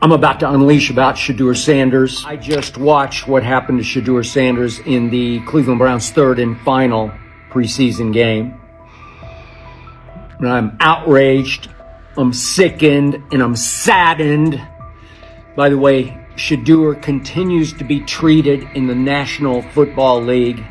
I'm about to unleash about Shedeur Sanders. I just watched what happened to Shedeur Sanders in the Cleveland Browns' third and final preseason game. And I'm outraged, I'm sickened, and I'm saddened. By the way, Shedeur continues to be treated in the National Football League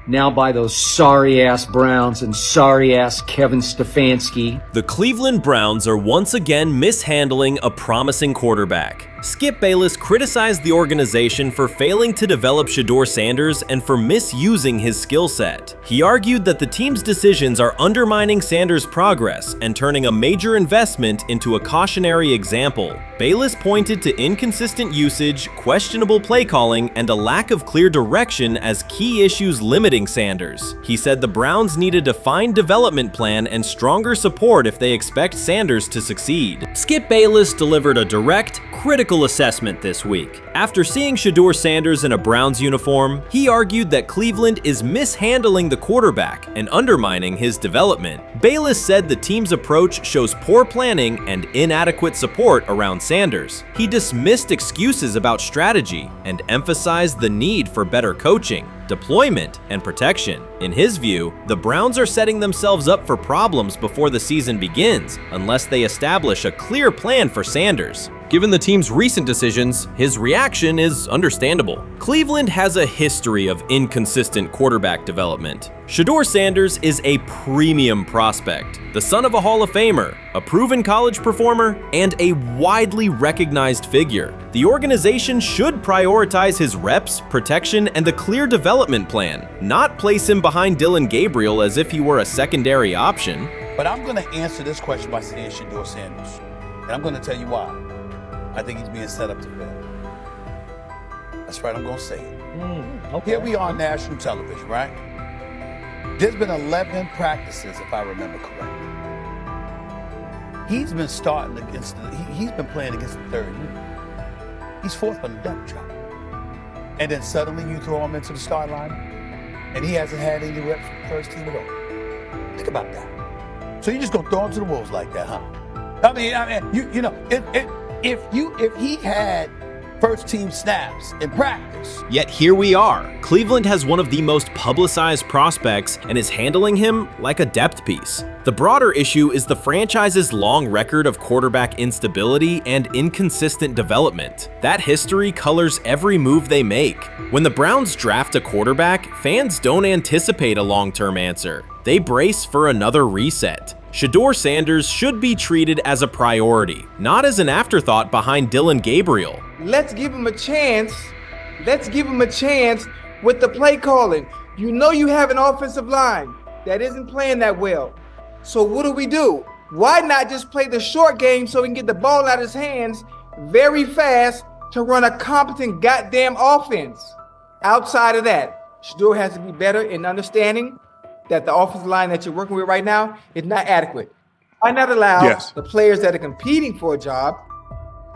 now by those sorry-ass Browns and sorry-ass Kevin Stefanski. The Cleveland Browns are once again mishandling a promising quarterback. Skip Bayless criticized the organization for failing to develop Shedeur Sanders and for misusing his skill set. He argued that the team's decisions are undermining Sanders' progress and turning a major investment into a cautionary example. Bayless pointed to inconsistent usage, questionable play calling, and a lack of clear direction as key issues limiting Sanders. He said the Browns need a defined development plan and stronger support if they expect Sanders to succeed. Skip Bayless delivered a direct, critical assessment this week. After seeing Shedeur Sanders in a Browns uniform, he argued that Cleveland is mishandling the quarterback and undermining his development. Bayless said the team's approach shows poor planning and inadequate support around Sanders. He dismissed excuses about strategy and emphasized the need for better coaching, deployment, and protection. In his view, the Browns are setting themselves up for problems before the season begins unless they establish a clear plan for Sanders. Given the team's recent decisions, his reaction is understandable. Cleveland has a history of inconsistent quarterback development. Shedeur Sanders is a premium prospect, the son of a Hall of Famer, a proven college performer, and a widely recognized figure. The organization should prioritize his reps, protection, and a clear development plan, not place him behind Dillon Gabriel as if he were a secondary option. But I'm going to answer this question by saying Shedeur Sanders, and I'm going to tell you why. I think he's being set up to fail. That's right, I'm going to say it. Okay. Here we are on national television, right? There's been 11 practices, if I remember correctly. He's been starting against he's been playing against the third unit. He's fourth on the depth chart. And then suddenly you throw him into the start line, and he hasn't had any reps for the first team at all. Think about that. So you're just going to throw him to the wolves like that, huh? I mean, you know, if he had first team snaps in practice. Yet here we are. Cleveland has one of the most publicized prospects and is handling him like a depth piece. The broader issue is the franchise's long record of quarterback instability and inconsistent development. That history colors every move they make. When the Browns draft a quarterback, fans don't anticipate a long-term answer. They brace for another reset. Shedeur Sanders should be treated as a priority, not as an afterthought behind Dillon Gabriel. Let's give him a chance. Let's give him a chance with the play calling. You know you have an offensive line that isn't playing that well. So what do? Why not just play the short game so he can get the ball out of his hands very fast to run a competent goddamn offense? Outside of that, Shedeur has to be better in understanding that the offensive line that you're working with right now is not adequate. Why not allow the players that are competing for a job,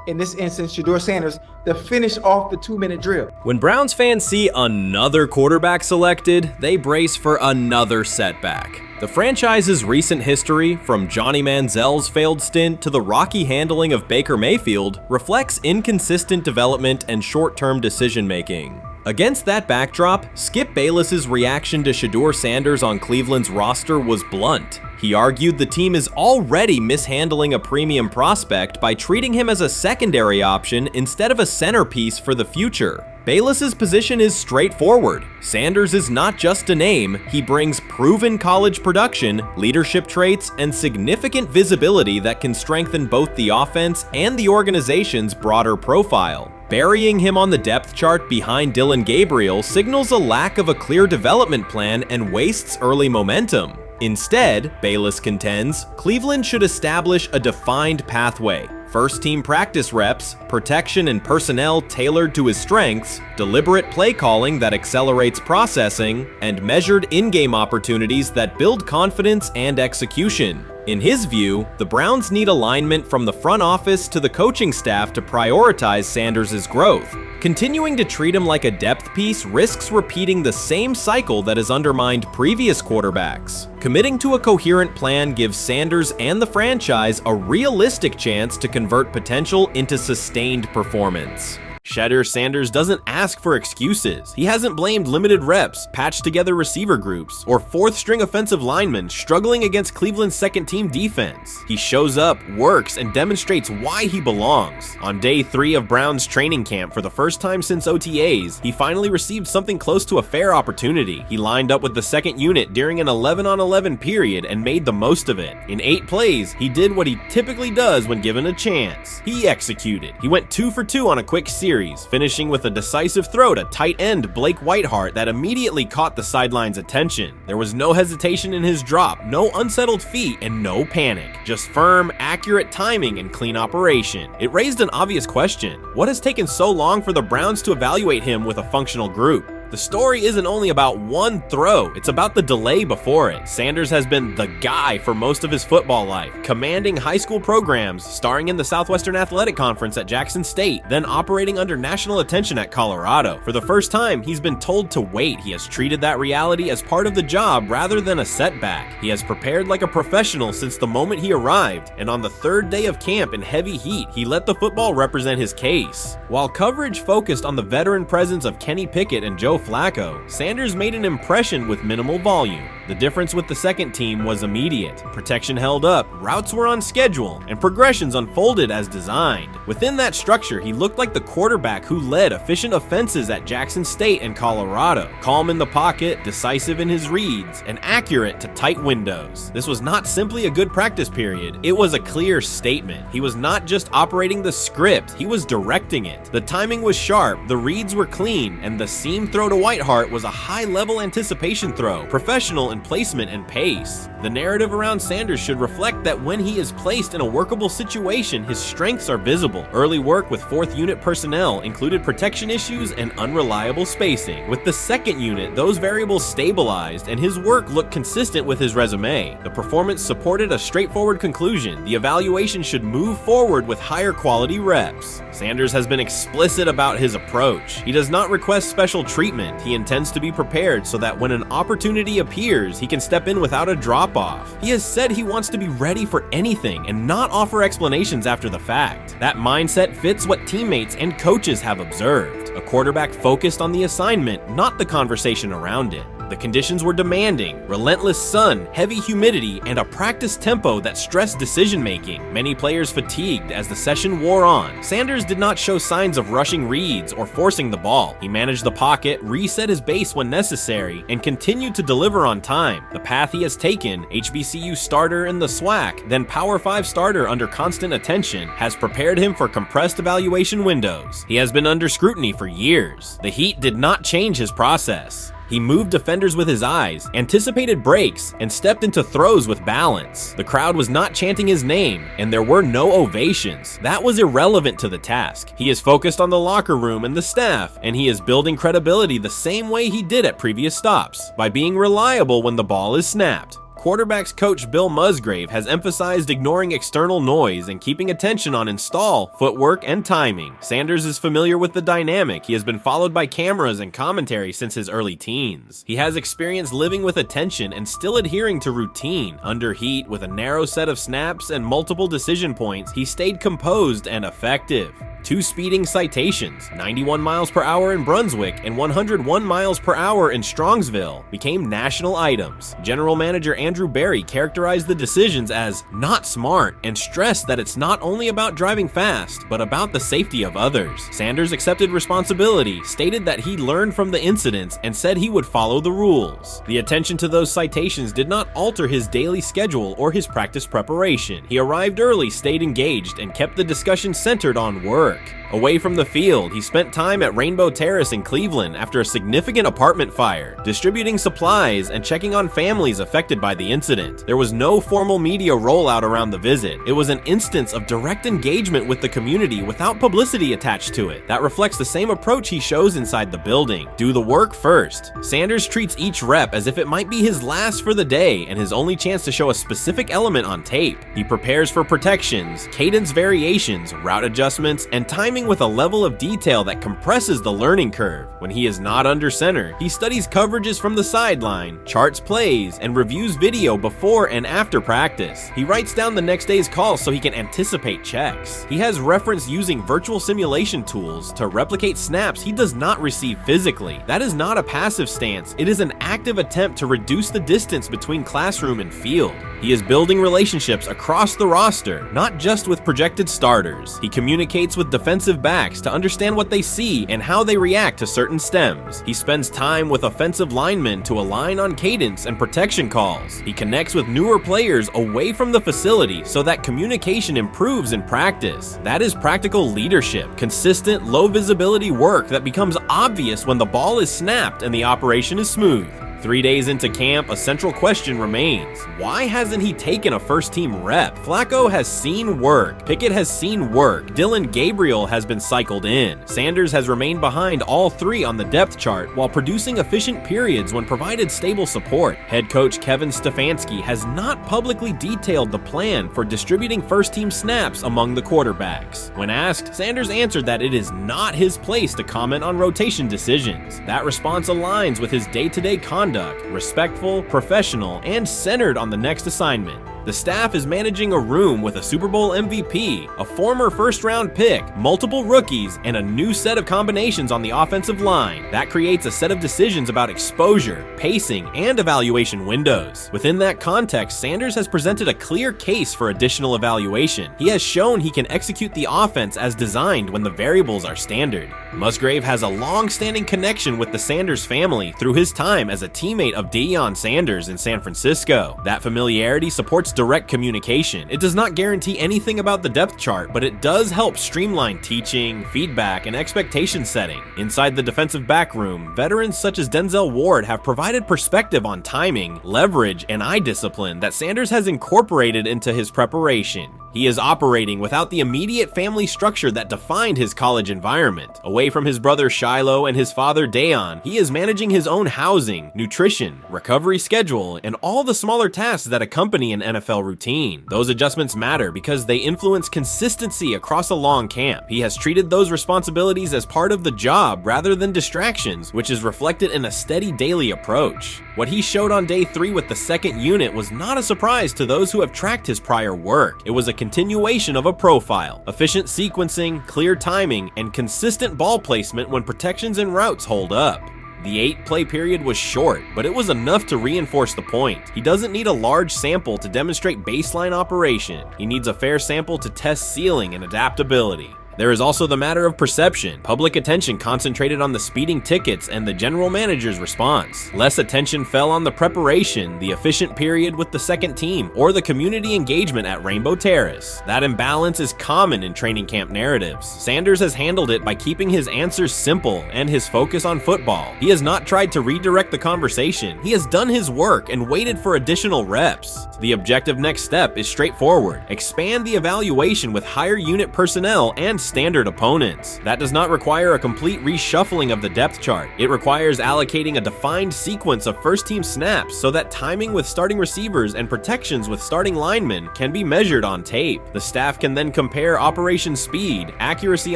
in this instance, Shedeur Sanders, to finish off the 2-minute drill? When Browns fans see another quarterback selected, they brace for another setback. The franchise's recent history, from Johnny Manziel's failed stint to the rocky handling of Baker Mayfield, reflects inconsistent development and short-term decision-making. Against that backdrop, Skip Bayless's reaction to Shedeur Sanders on Cleveland's roster was blunt. He argued the team is already mishandling a premium prospect by treating him as a secondary option instead of a centerpiece for the future. Bayless's position is straightforward. Sanders is not just a name, he brings proven college production, leadership traits, and significant visibility that can strengthen both the offense and the organization's broader profile. Burying him on the depth chart behind Dillon Gabriel signals a lack of a clear development plan and wastes early momentum. Instead, Bayless contends, Cleveland should establish a defined pathway. First-team practice reps, protection and personnel tailored to his strengths, deliberate play calling that accelerates processing, and measured in-game opportunities that build confidence and execution. In his view, the Browns need alignment from the front office to the coaching staff to prioritize Sanders' growth. Continuing to treat him like a depth piece risks repeating the same cycle that has undermined previous quarterbacks. Committing to a coherent plan gives Sanders and the franchise a realistic chance to convert potential into sustained performance. Shedeur Sanders doesn't ask for excuses. He hasn't blamed limited reps, patched together receiver groups, or fourth-string offensive linemen struggling against Cleveland's second-team defense. He shows up, works, and demonstrates why he belongs. On day 3 of Browns training camp, for the first time since OTAs, he finally received something close to a fair opportunity. He lined up with the second unit during an 11-on-11 period and made the most of it. In 8 plays, he did what he typically does when given a chance. He executed. He went 2 for 2 on a quick series, finishing with a decisive throw to tight end Blake Whiteheart that immediately caught the sideline's attention. There was no hesitation in his drop, no unsettled feet, and no panic. Just firm, accurate timing and clean operation. It raised an obvious question. What has taken so long for the Browns to evaluate him with a functional group? The story isn't only about one throw, it's about the delay before it. Sanders has been the guy for most of his football life, commanding high school programs, starring in the Southwestern Athletic Conference at Jackson State, then operating under national attention at Colorado. For the first time, he's been told to wait. He has treated that reality as part of the job rather than a setback. He has prepared like a professional since the moment he arrived, and on the 3rd day of camp in heavy heat, he let the football represent his case. While coverage focused on the veteran presence of Kenny Pickett and Joe Flacco, Sanders made an impression with minimal volume. The difference with the second team was immediate. Protection held up, routes were on schedule, and progressions unfolded as designed. Within that structure, he looked like the quarterback who led efficient offenses at Jackson State and Colorado. Calm in the pocket, decisive in his reads, and accurate to tight windows. This was not simply a good practice period, it was a clear statement. He was not just operating the script, he was directing it. The timing was sharp, the reads were clean, and the seam throw to Whiteheart was a high-level anticipation throw, professional in placement and pace. The narrative around Sanders should reflect that when he is placed in a workable situation, his strengths are visible. Early work with 4th unit personnel included protection issues and unreliable spacing. With the 2nd unit, those variables stabilized and his work looked consistent with his resume. The performance supported a straightforward conclusion. The evaluation should move forward with higher quality reps. Sanders has been explicit about his approach. He does not request special treatment. He intends to be prepared so that when an opportunity appears, he can step in without a drop-off. He has said he wants to be ready for anything and not offer explanations after the fact. That mindset fits what teammates and coaches have observed. A quarterback focused on the assignment, not the conversation around it. The conditions were demanding: relentless sun, heavy humidity, and a practice tempo that stressed decision-making. Many players fatigued as the session wore on. Sanders did not show signs of rushing reads or forcing the ball. He managed the pocket, reset his base when necessary, and continued to deliver on time. The path he has taken, HBCU starter in the SWAC, then Power 5 starter under constant attention, has prepared him for compressed evaluation windows. He has been under scrutiny for years. The heat did not change his process. He moved defenders with his eyes, anticipated breaks, and stepped into throws with balance. The crowd was not chanting his name, and there were no ovations. That was irrelevant to the task. He is focused on the locker room and the staff, and he is building credibility the same way he did at previous stops, by being reliable when the ball is snapped. Quarterbacks coach Bill Musgrave has emphasized ignoring external noise and keeping attention on install, footwork, and timing. Sanders is familiar with the dynamic. He has been followed by cameras and commentary since his early teens. He has experience living with attention and still adhering to routine. Under heat, with a narrow set of snaps and multiple decision points, he stayed composed and effective. 2 speeding citations, 91 miles per hour in Brunswick and 101 miles per hour in Strongsville, became national items. General Manager Andrew Berry characterized the decisions as not smart and stressed that it's not only about driving fast, but about the safety of others. Sanders accepted responsibility, stated that he learned from the incidents, and said he would follow the rules. The attention to those citations did not alter his daily schedule or his practice preparation. He arrived early, stayed engaged, and kept the discussion centered on work. work. Away from the field, he spent time at Rainbow Terrace in Cleveland after a significant apartment fire, distributing supplies and checking on families affected by the incident. There was no formal media rollout around the visit. It was an instance of direct engagement with the community without publicity attached to it. That reflects the same approach he shows inside the building. Do the work first. Sanders treats each rep as if it might be his last for the day and his only chance to show a specific element on tape. He prepares for protections, cadence variations, route adjustments, and timing with a level of detail that compresses the learning curve. When he is not under center, he studies coverages from the sideline, charts plays, and reviews video before and after practice. He writes down the next day's calls so he can anticipate checks. He has reference using virtual simulation tools to replicate snaps he does not receive physically. That is not a passive stance, it is an active attempt to reduce the distance between classroom and field. He is building relationships across the roster, not just with projected starters. He communicates with defensive backs to understand what they see and how they react to certain stems. He spends time with offensive linemen to align on cadence and protection calls. He connects with newer players away from the facility so that communication improves in practice. That is practical leadership, consistent, low visibility work that becomes obvious when the ball is snapped and the operation is smooth. 3 days into camp, a central question remains. Why hasn't he taken a first-team rep? Flacco has seen work. Pickett has seen work. Dylan Gabriel has been cycled in. Sanders has remained behind all three on the depth chart while producing efficient periods when provided stable support. Head coach Kevin Stefanski has not publicly detailed the plan for distributing first-team snaps among the quarterbacks. When asked, Sanders answered that it is not his place to comment on rotation decisions. That response aligns with his day-to-day conduct, respectful, professional, and centered on the next assignment. The staff is managing a room with a Super Bowl MVP, a former first-round pick, multiple rookies, and a new set of combinations on the offensive line. That creates a set of decisions about exposure, pacing, and evaluation windows. Within that context, Sanders has presented a clear case for additional evaluation. He has shown he can execute the offense as designed when the variables are standard. Musgrave has a long-standing connection with the Sanders family through his time as a teammate of Deion Sanders in San Francisco. That familiarity supports direct communication. It does not guarantee anything about the depth chart, but it does help streamline teaching, feedback, and expectation setting. Inside the defensive back room, veterans such as Denzel Ward have provided perspective on timing, leverage, and eye discipline that Sanders has incorporated into his preparation. He is operating without the immediate family structure that defined his college environment. Away from his brother Shiloh and his father Dayon, he is managing his own housing, nutrition, recovery schedule, and all the smaller tasks that accompany an NFL routine. Those adjustments matter because they influence consistency across a long camp. He has treated those responsibilities as part of the job rather than distractions, which is reflected in a steady daily approach. What he showed on day 3 with the second unit was not a surprise to those who have tracked his prior work. It was a continuation of a profile, efficient sequencing, clear timing, and consistent ball placement when protections and routes hold up. The 8-play period was short, but it was enough to reinforce the point. He doesn't need a large sample to demonstrate baseline operation. He needs a fair sample to test ceiling and adaptability. There is also the matter of perception. Public attention concentrated on the speeding tickets and the general manager's response. Less attention fell on the preparation, the efficient period with the second team, or the community engagement at Rainbow Terrace. That imbalance is common in training camp narratives. Sanders has handled it by keeping his answers simple and his focus on football. He has not tried to redirect the conversation. He has done his work and waited for additional reps. The objective next step is straightforward. Expand the evaluation with higher unit personnel and standard opponents. That does not require a complete reshuffling of the depth chart. It requires allocating a defined sequence of first-team snaps so that timing with starting receivers and protections with starting linemen can be measured on tape. The staff can then compare operation speed, accuracy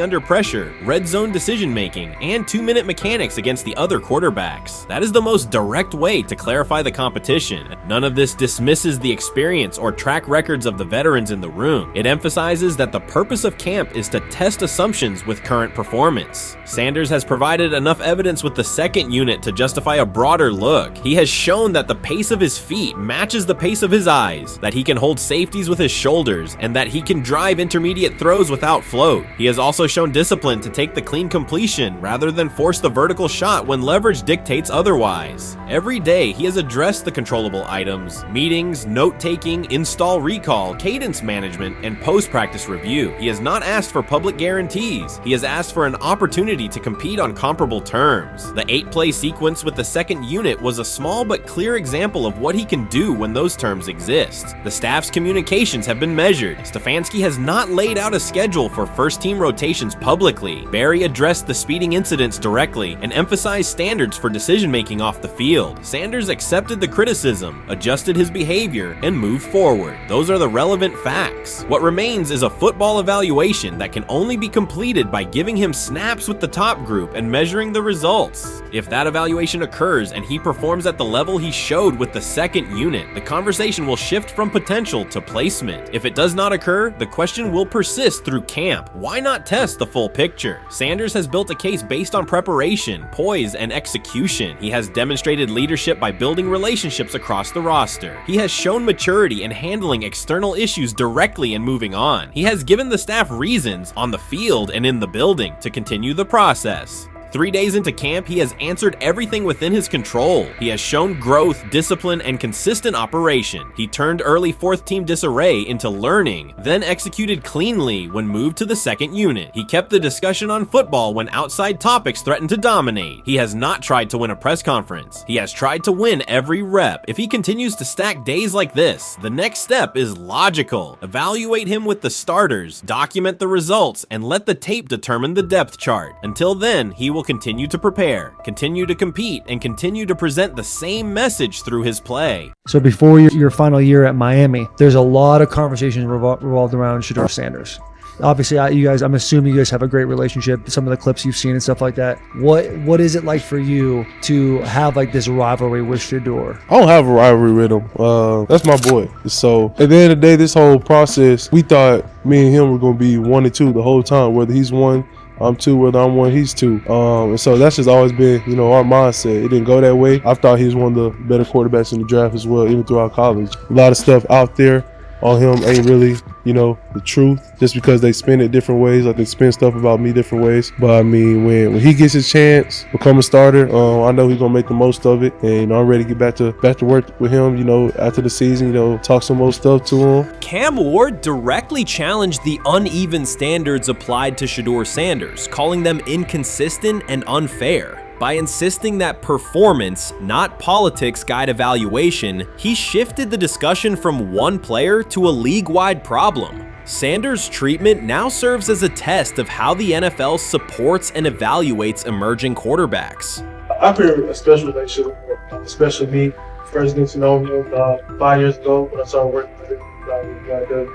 under pressure, red zone decision-making, and 2-minute mechanics against the other quarterbacks. That is the most direct way to clarify the competition. None of this dismisses the experience or track records of the veterans in the room. It emphasizes that the purpose of camp is to test assumptions with current performance. Sanders has provided enough evidence with the second unit to justify a broader look. He has shown that the pace of his feet matches the pace of his eyes, that he can hold safeties with his shoulders, and that he can drive intermediate throws without float. He has also shown discipline to take the clean completion rather than force the vertical shot when leverage dictates otherwise. Every day, he has addressed the controllable items, meetings, note-taking, install recall, cadence management, and post-practice review. He has not asked for public public guarantees. He has asked for an opportunity to compete on comparable terms. The 8-play sequence with the second unit was a small but clear example of what he can do when those terms exist. The staff's communications have been measured. Stefanski has not laid out a schedule for first-team rotations publicly. Barry addressed the speeding incidents directly and emphasized standards for decision-making off the field. Sanders accepted the criticism, adjusted his behavior, and moved forward. Those are the relevant facts. What remains is a football evaluation that can only be completed by giving him snaps with the top group and measuring the results. If that evaluation occurs and he performs at the level he showed with the second unit, the conversation will shift from potential to placement. If it does not occur, the question will persist through camp. Why not test the full picture? Sanders has built a case based on preparation, poise, and execution. He has demonstrated leadership by building relationships across the roster. He has shown maturity in handling external issues directly and moving on. He has given the staff reasons, on the field and in the building, to continue the process. 3 days into camp, he has answered everything within his control. He has shown growth, discipline, and consistent operation. He turned early fourth-team disarray into learning, then executed cleanly when moved to the second unit. He kept the discussion on football when outside topics threatened to dominate. He has not tried to win a press conference. He has tried to win every rep. If he continues to stack days like this, the next step is logical. Evaluate him with the starters, document the results, and let the tape determine the depth chart. Until then, he will continue to prepare, continue to compete, and continue to present the same message through his play. So before your final year at Miami, there's a lot of conversations revolved around Shedeur Sanders. Obviously, I'm assuming you guys have a great relationship. Some of the clips you've seen and stuff like that. What is it like for you to have like this rivalry with Shedeur? I don't have a rivalry with him. That's my boy. So at the end of the day, this whole process, we thought me and him were going to be 1 and 2 the whole time. Whether he's 1, I'm 2, whether I'm 1, he's 2. And so that's just always been, our mindset. It didn't go that way. I thought he was one of the better quarterbacks in the draft as well, even throughout college. A lot of stuff out there on him ain't really, the truth, just because they spin it different ways. Like they spin stuff about me different ways. But I mean, when he gets his chance, become a starter, I know he's gonna make the most of it, and I'm ready to get back to work with him. After the season, talk some more stuff to him. Cam Ward directly challenged the uneven standards applied to Shedeur Sanders, calling them inconsistent and unfair. By insisting that performance, not politics, guide evaluation, he shifted the discussion from one player to a league-wide problem. Sanders' treatment now serves as a test of how the NFL supports and evaluates emerging quarterbacks. I feel a special relationship with him, especially me. First getting to know him 5 years ago when I started working with him.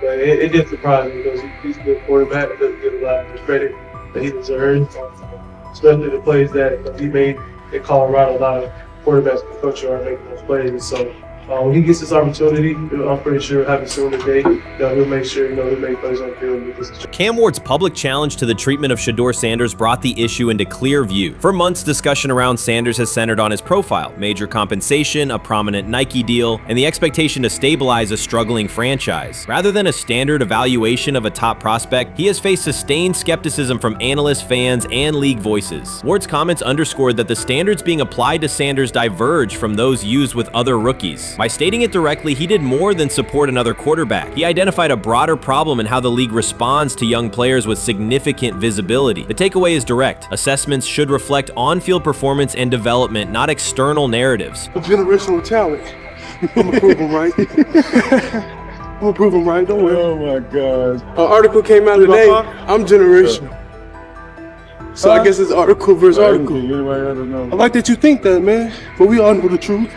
But it did surprise me because he's a good quarterback. It doesn't get a lot of credit that he deserves. Especially the plays that he made in Colorado. A lot of quarterbacks and coaches are making those plays. And so when he gets this opportunity, I'm pretty sure having soon today, he'll make sure he'll make plays on the field. Cam Ward's public challenge to the treatment of Shedeur Sanders brought the issue into clear view. For months, discussion around Sanders has centered on his profile, major compensation, a prominent Nike deal, and the expectation to stabilize a struggling franchise. Rather than a standard evaluation of a top prospect, he has faced sustained skepticism from analysts, fans, and league voices. Ward's comments underscored that the standards being applied to Sanders diverge from those used with other rookies. By stating it directly, he did more than support another quarterback. He identified a broader problem in how the league responds to young players with significant visibility. The takeaway is direct. Assessments should reflect on-field performance and development, not external narratives. Generational talent. I'm gonna prove him right. I'm gonna prove him right. Don't worry. Oh my gosh. An article came out today. I'm generational. So I guess it's article versus article. I like that you think that, man. But we all know the truth.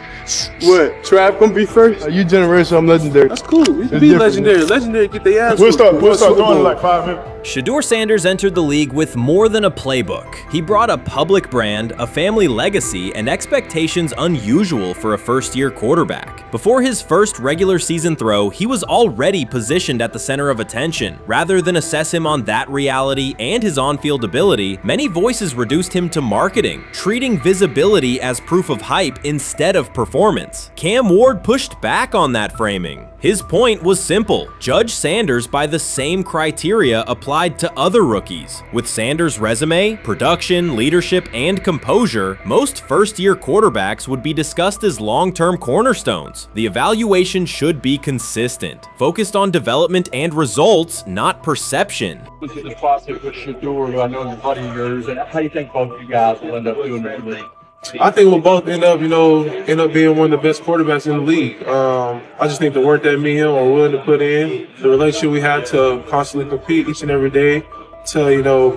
What? Trav gonna be first? You generational, I'm legendary. That's cool. We can be legendary. Legendary, get their ass. We'll start doing it in like 5 minutes. Shedeur Sanders entered the league with more than a playbook. He brought a public brand, a family legacy, and expectations unusual for a first-year quarterback. Before his first regular season throw, he was already positioned at the center of attention. Rather than assess him on that reality and his on-field ability, many voices reduced him to marketing, treating visibility as proof of hype instead of performance. Cam Ward pushed back on that framing. His point was simple: judge Sanders by the same criteria applied applied to other rookies. With Sanders' resume, production, leadership, and composure, most first-year quarterbacks would be discussed as long-term cornerstones. The evaluation should be consistent, focused on development and results, not perception. This is the process with Shedeur, who I know is a buddy of yours, and how do you think both of you guys will end up doing the league? I think we'll both end up being one of the best quarterbacks in the league. I just think the work that me and him are willing to put in, the relationship we have to constantly compete each and every day, to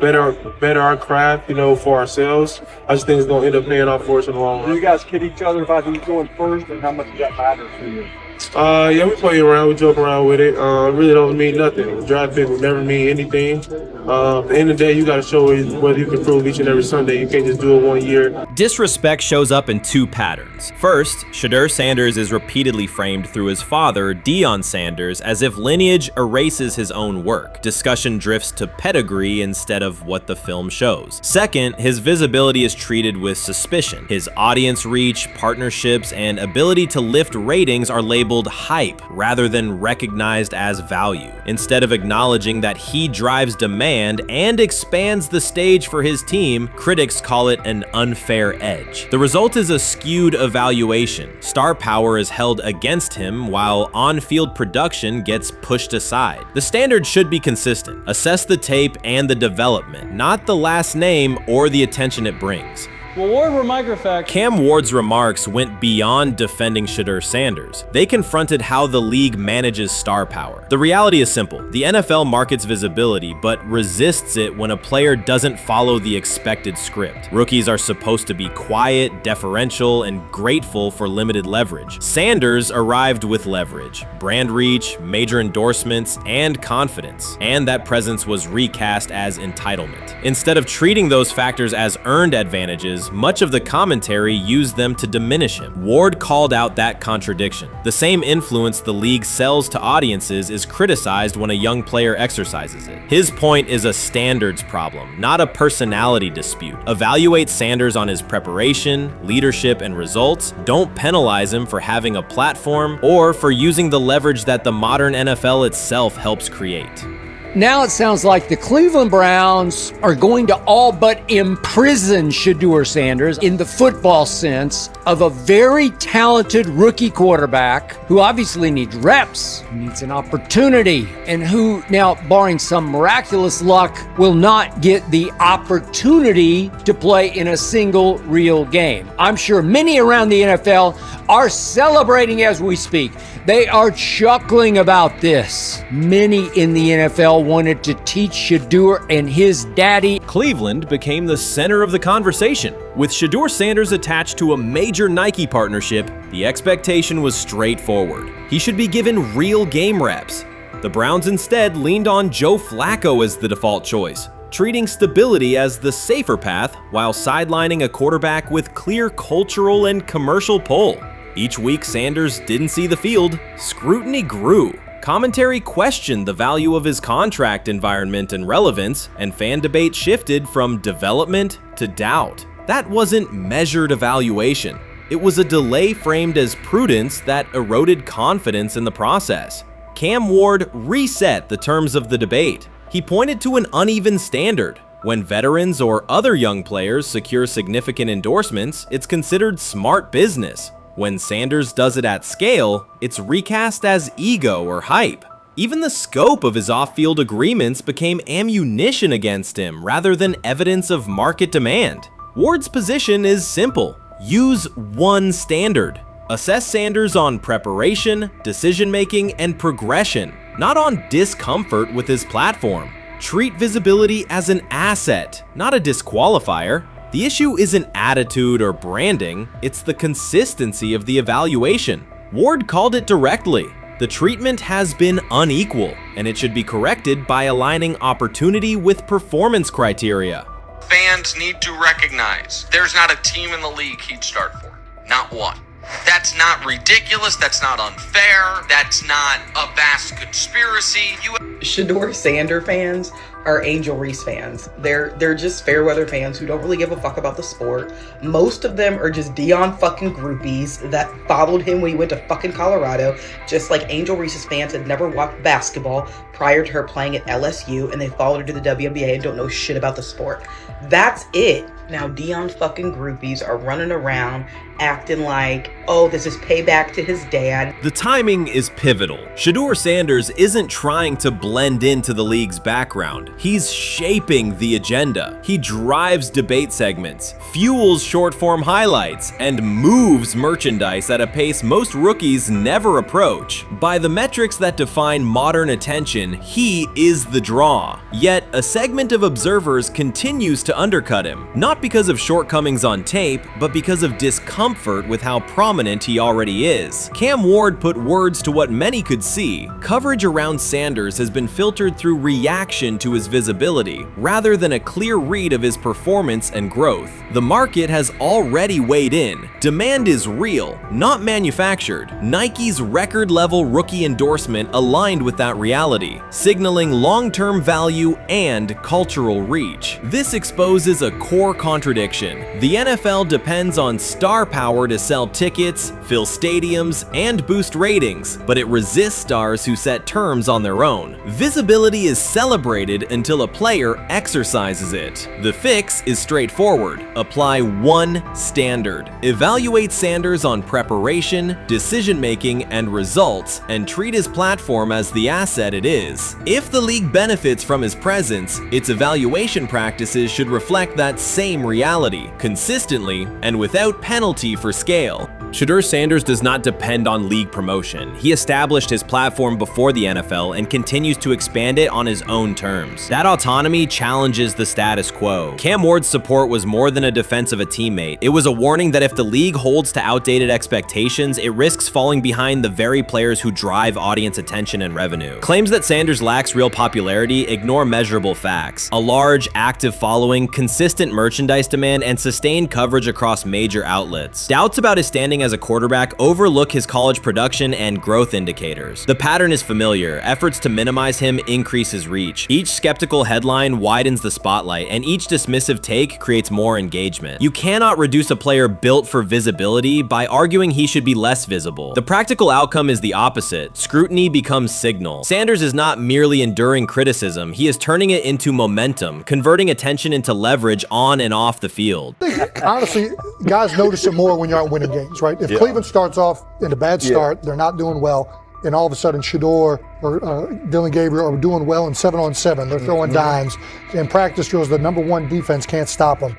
better our craft, for ourselves. I just think it's going to end up paying off for us in the long run. Do you guys kid each other about who's going first, and how much does that matter to you? Yeah, we play around, we joke around with it. It really don't mean nothing. The draft pick will never mean anything. At the end of the day, you got to show whether you can prove each and every Sunday. You can't just do it 1 year. Disrespect shows up in two patterns. First, Shedeur Sanders is repeatedly framed through his father, Deion Sanders, as if lineage erases his own work. Discussion drifts to pedigree instead of what the film shows. Second, his visibility is treated with suspicion. His audience reach, partnerships, and ability to lift ratings are labeled hype rather than recognized as value. Instead of acknowledging that he drives demand and expands the stage for his team, critics call it an unfair edge. The result is a skewed evaluation. Star power is held against him while on-field production gets pushed aside. The standard should be consistent. Assess the tape and the development, not the last name or the attention it brings. Well, Ward were microfacts. Cam Ward's remarks went beyond defending Shedeur Sanders. They confronted how the league manages star power. The reality is simple. The NFL markets visibility, but resists it when a player doesn't follow the expected script. Rookies are supposed to be quiet, deferential, and grateful for limited leverage. Sanders arrived with leverage, brand reach, major endorsements, and confidence. And that presence was recast as entitlement. Instead of treating those factors as earned advantages, much of the commentary used them to diminish him. Ward called out that contradiction. The same influence the league sells to audiences is criticized when a young player exercises it. His point is a standards problem, not a personality dispute. Evaluate Sanders on his preparation, leadership, and results. Don't penalize him for having a platform or for using the leverage that the modern NFL itself helps create. Now it sounds like the Cleveland Browns are going to all but imprison Shedeur Sanders in the football sense of a very talented rookie quarterback who obviously needs reps, needs an opportunity, and who now, barring some miraculous luck, will not get the opportunity to play in a single real game. I'm sure many around the NFL are celebrating as we speak. They are chuckling about this. Many in the NFL wanted to teach Shedeur and his daddy. Cleveland became the center of the conversation. With Shedeur Sanders attached to a major Nike partnership, the expectation was straightforward. He should be given real game reps. The Browns instead leaned on Joe Flacco as the default choice, treating stability as the safer path while sidelining a quarterback with clear cultural and commercial pull. Each week Sanders didn't see the field, scrutiny grew. Commentary questioned the value of his contract environment and relevance, and fan debate shifted from development to doubt. That wasn't measured evaluation. It was a delay framed as prudence that eroded confidence in the process. Cam Ward reset the terms of the debate. He pointed to an uneven standard. When veterans or other young players secure significant endorsements, it's considered smart business. When Sanders does it at scale, it's recast as ego or hype. Even the scope of his off-field agreements became ammunition against him rather than evidence of market demand. Ward's position is simple. Use one standard. Assess Sanders on preparation, decision-making, and progression, not on discomfort with his platform. Treat visibility as an asset, not a disqualifier. The issue isn't attitude or branding, it's the consistency of the evaluation. Ward called it directly. The treatment has been unequal, and it should be corrected by aligning opportunity with performance criteria. Fans need to recognize there's not a team in the league he'd start for. Not one. That's not ridiculous. That's not unfair. That's not a vast conspiracy. Shedeur Sander fans are Angel Reese fans. They're just fair weather fans who don't really give a fuck about the sport. Most of them are just Dion fucking groupies that followed him when he went to fucking Colorado, just like Angel Reese's fans had never watched basketball prior to her playing at LSU, and they followed her to the WNBA and don't know shit about the sport. That's it. Now Dion fucking groupies are running around acting like, oh, this is payback to his dad. The timing is pivotal. Shedeur Sanders isn't trying to blend into the league's background. He's shaping the agenda. He drives debate segments, fuels short-form highlights, and moves merchandise at a pace most rookies never approach. By the metrics that define modern attention, he is the draw. Yet, a segment of observers continues to undercut him, not because of shortcomings on tape, but because of discomfort with how prominent he already is. Cam Ward put words to what many could see. Coverage around Sanders has been filtered through reaction to his visibility, rather than a clear read of his performance and growth. The market has already weighed in. Demand is real, not manufactured. Nike's record-level rookie endorsement aligned with that reality, signaling long-term value and cultural reach. This exposes a core contradiction. The NFL depends on star power to sell tickets, fill stadiums, and boost ratings, but it resists stars who set terms on their own. Visibility is celebrated until a player exercises it. The fix is straightforward. Apply one standard. Evaluate Sanders on preparation, decision-making, and results, and treat his platform as the asset it is. If the league benefits from his presence, its evaluation practices should reflect that same reality, consistently and without penalty for scale. Shedeur Sanders does not depend on league promotion. He established his platform before the NFL and continues to expand it on his own terms. That autonomy challenges the status quo. Cam Ward's support was more than a defense of a teammate. It was a warning that if the league holds to outdated expectations, it risks falling behind the very players who drive audience attention and revenue. Claims that Sanders lacks real popularity ignore measurable facts. A large, active following, consistent merchandise demand, and sustained coverage across major outlets. Doubts about his standing as a quarterback overlook his college production and growth indicators. The pattern is familiar. Efforts to minimize him increase his reach. Each skeptical headline widens the spotlight, and each dismissive take creates more engagement. You cannot reduce a player built for visibility by arguing he should be less visible. The practical outcome is the opposite. Scrutiny becomes signal. Sanders is not merely enduring criticism, he is turning it into momentum, converting attention into leverage on and off the field. Honestly, guys notice it more when you're out winning games, right? If Cleveland starts off in a bad start, they're not doing well, and all of a sudden Shedeur or Dillon Gabriel are doing well in 7-on-7, they're throwing dimes. In practice drills, the number one defense can't stop them.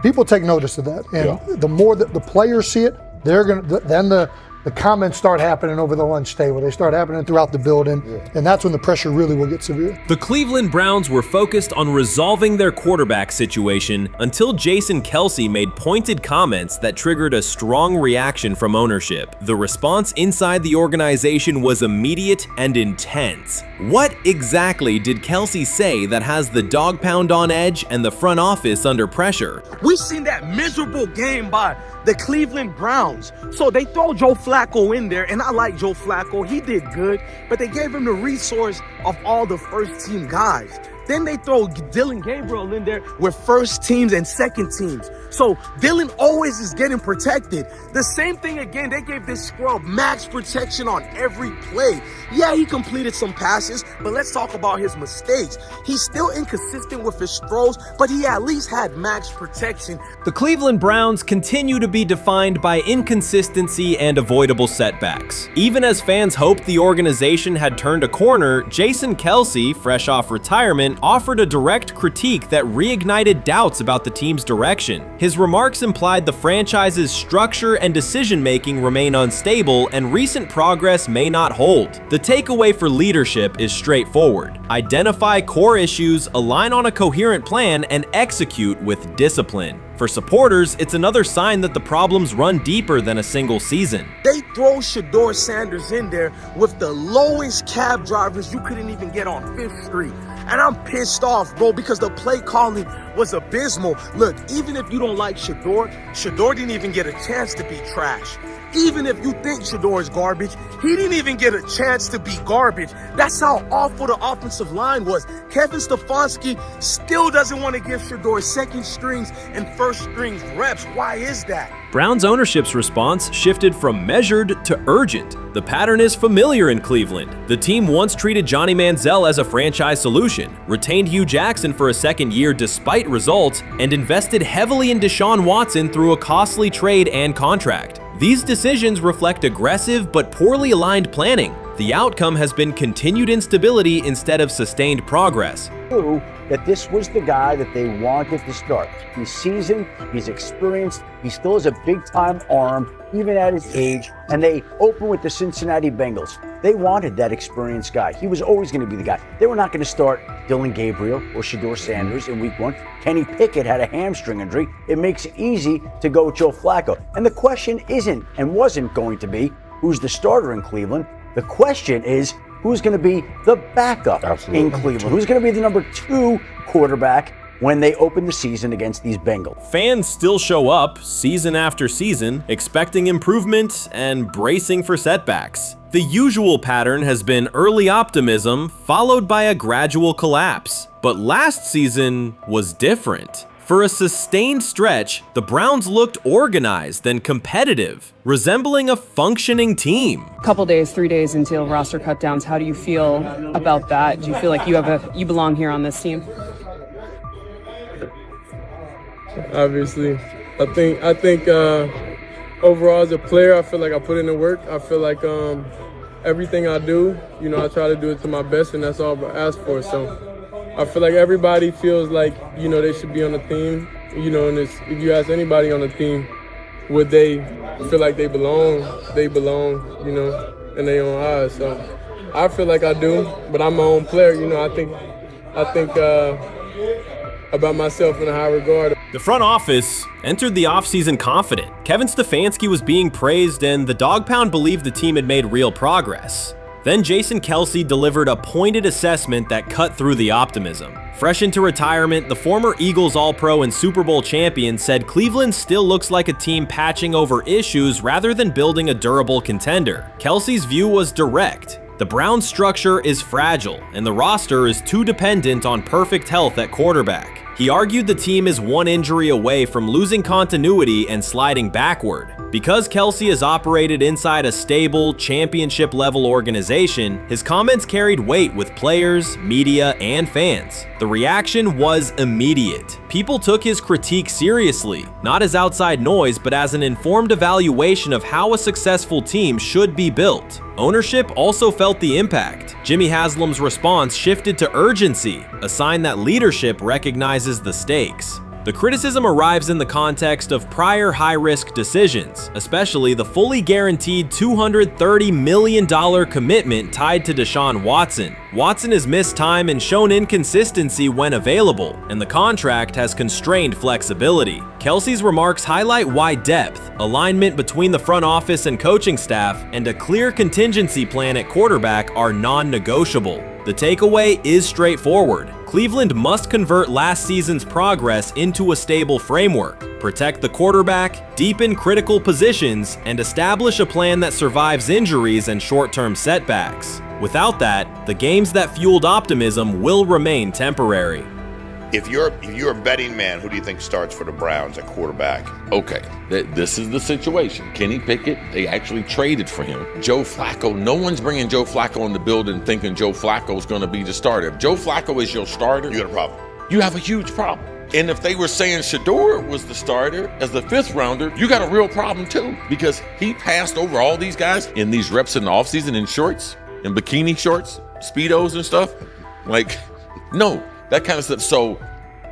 People take notice of that, and the more that the players see it, they're gonna then the comments start happening over the lunch table. They start happening throughout the building, and that's when the pressure really will get severe. The Cleveland Browns were focused on resolving their quarterback situation until Jason Kelce made pointed comments that triggered a strong reaction from ownership. The response inside the organization was immediate and intense. What exactly did Kelce say that has the dog pound on edge and the front office under pressure? We've seen that miserable game by the Cleveland Browns. So they throw Joe Flacco in there, and I like Joe Flacco. He did good, but they gave him the resource of all the first team guys. Then they throw Dillon Gabriel in there with first teams and second teams. So Dillon always is getting protected. The same thing again, they gave this scrub max protection on every play. Yeah, he completed some passes, but let's talk about his mistakes. He's still inconsistent with his throws, but he at least had max protection. The Cleveland Browns continue to be defined by inconsistency and avoidable setbacks. Even as fans hoped the organization had turned a corner, Jason Kelce, fresh off retirement, offered a direct critique that reignited doubts about the team's direction. His remarks implied the franchise's structure and decision-making remain unstable and recent progress may not hold. The takeaway for leadership is straightforward. Identify core issues, align on a coherent plan, and execute with discipline. For supporters, it's another sign that the problems run deeper than a single season. They throw Shedeur Sanders in there with the lowest cab drivers you couldn't even get on 5th Street. And I'm pissed off, bro, because the play calling was abysmal. Look, even if you don't like Shedeur didn't even get a chance to be trash. even if you think Shedeur is garbage, he didn't even get a chance to be garbage. That's how awful the offensive line was. Kevin Stefanski still doesn't want to give Shedeur second strings and first strings reps. Why is that? Browns ownership's response shifted from measured to urgent. The pattern is familiar in Cleveland. The team once treated Johnny Manziel as a franchise solution, retained Hugh Jackson for a second year despite results, and invested heavily in Deshaun Watson through a costly trade and contract. These decisions reflect aggressive but poorly aligned planning. The outcome has been continued instability instead of sustained progress. That this was the guy that they wanted to start. He's seasoned, he's experienced, he still has a big-time arm, even at his age, and they open with the Cincinnati Bengals. They wanted that experienced guy. He was always going to be the guy. They were not going to start Dylan Gabriel or Shedeur Sanders in week 1. Kenny Pickett had a hamstring injury. It makes it easy to go with Joe Flacco. And the question isn't and wasn't going to be who's the starter in Cleveland. The question is, who's going to be the backup in Cleveland? Who's going to be the number 2 quarterback when they open the season against these Bengals? Fans still show up season after season, expecting improvement and bracing for setbacks. The usual pattern has been early optimism followed by a gradual collapse. But last season was different. For a sustained stretch, the Browns looked organized and competitive, resembling a functioning team. Couple days, 3 days until roster cutdowns, how do you feel about that? Do you feel like you belong here on this team? Obviously, I think overall as a player, I feel like I put in the work. I feel like everything I do, I try to do it to my best, and that's all I ask for. So I feel like everybody feels like, they should be on the team, and if you ask anybody on the team, would they feel like they belong, in their own eyes. So I feel like I do, but I'm my own player, I think about myself in a high regard. The front office entered the offseason confident. Kevin Stefanski was being praised, and the Dog Pound believed the team had made real progress. Then Jason Kelce delivered a pointed assessment that cut through the optimism. Fresh into retirement, the former Eagles All-Pro and Super Bowl champion said Cleveland still looks like a team patching over issues rather than building a durable contender. Kelce's view was direct. The Browns' structure is fragile, and the roster is too dependent on perfect health at quarterback. He argued the team is one injury away from losing continuity and sliding backward. Because Kelce has operated inside a stable, championship-level organization, his comments carried weight with players, media, and fans. The reaction was immediate. People took his critique seriously, not as outside noise, but as an informed evaluation of how a successful team should be built. Ownership also felt the impact. Jimmy Haslam's response shifted to urgency, a sign that leadership recognizes the stakes. The criticism arrives in the context of prior high-risk decisions, especially the fully guaranteed $230 million commitment tied to Deshaun Watson. Watson has missed time and shown inconsistency when available, and the contract has constrained flexibility. Kelce's remarks highlight why depth, alignment between the front office and coaching staff, and a clear contingency plan at quarterback are non-negotiable. The takeaway is straightforward. Cleveland must convert last season's progress into a stable framework, protect the quarterback, deepen critical positions, and establish a plan that survives injuries and short-term setbacks. Without that, the games that fueled optimism will remain temporary. If you're a betting man, who do you think starts for the Browns at quarterback? Okay, this is the situation. Kenny Pickett, they actually traded for him. Joe Flacco, no one's bringing Joe Flacco in the building thinking Joe Flacco's going to be the starter. If Joe Flacco is your starter, you got a problem. You have a huge problem. And if they were saying Shedeur was the starter as the 5th rounder, you got a real problem too, because he passed over all these guys in these reps in the offseason in shorts, in bikini shorts, Speedos and stuff. No. That kind of stuff. So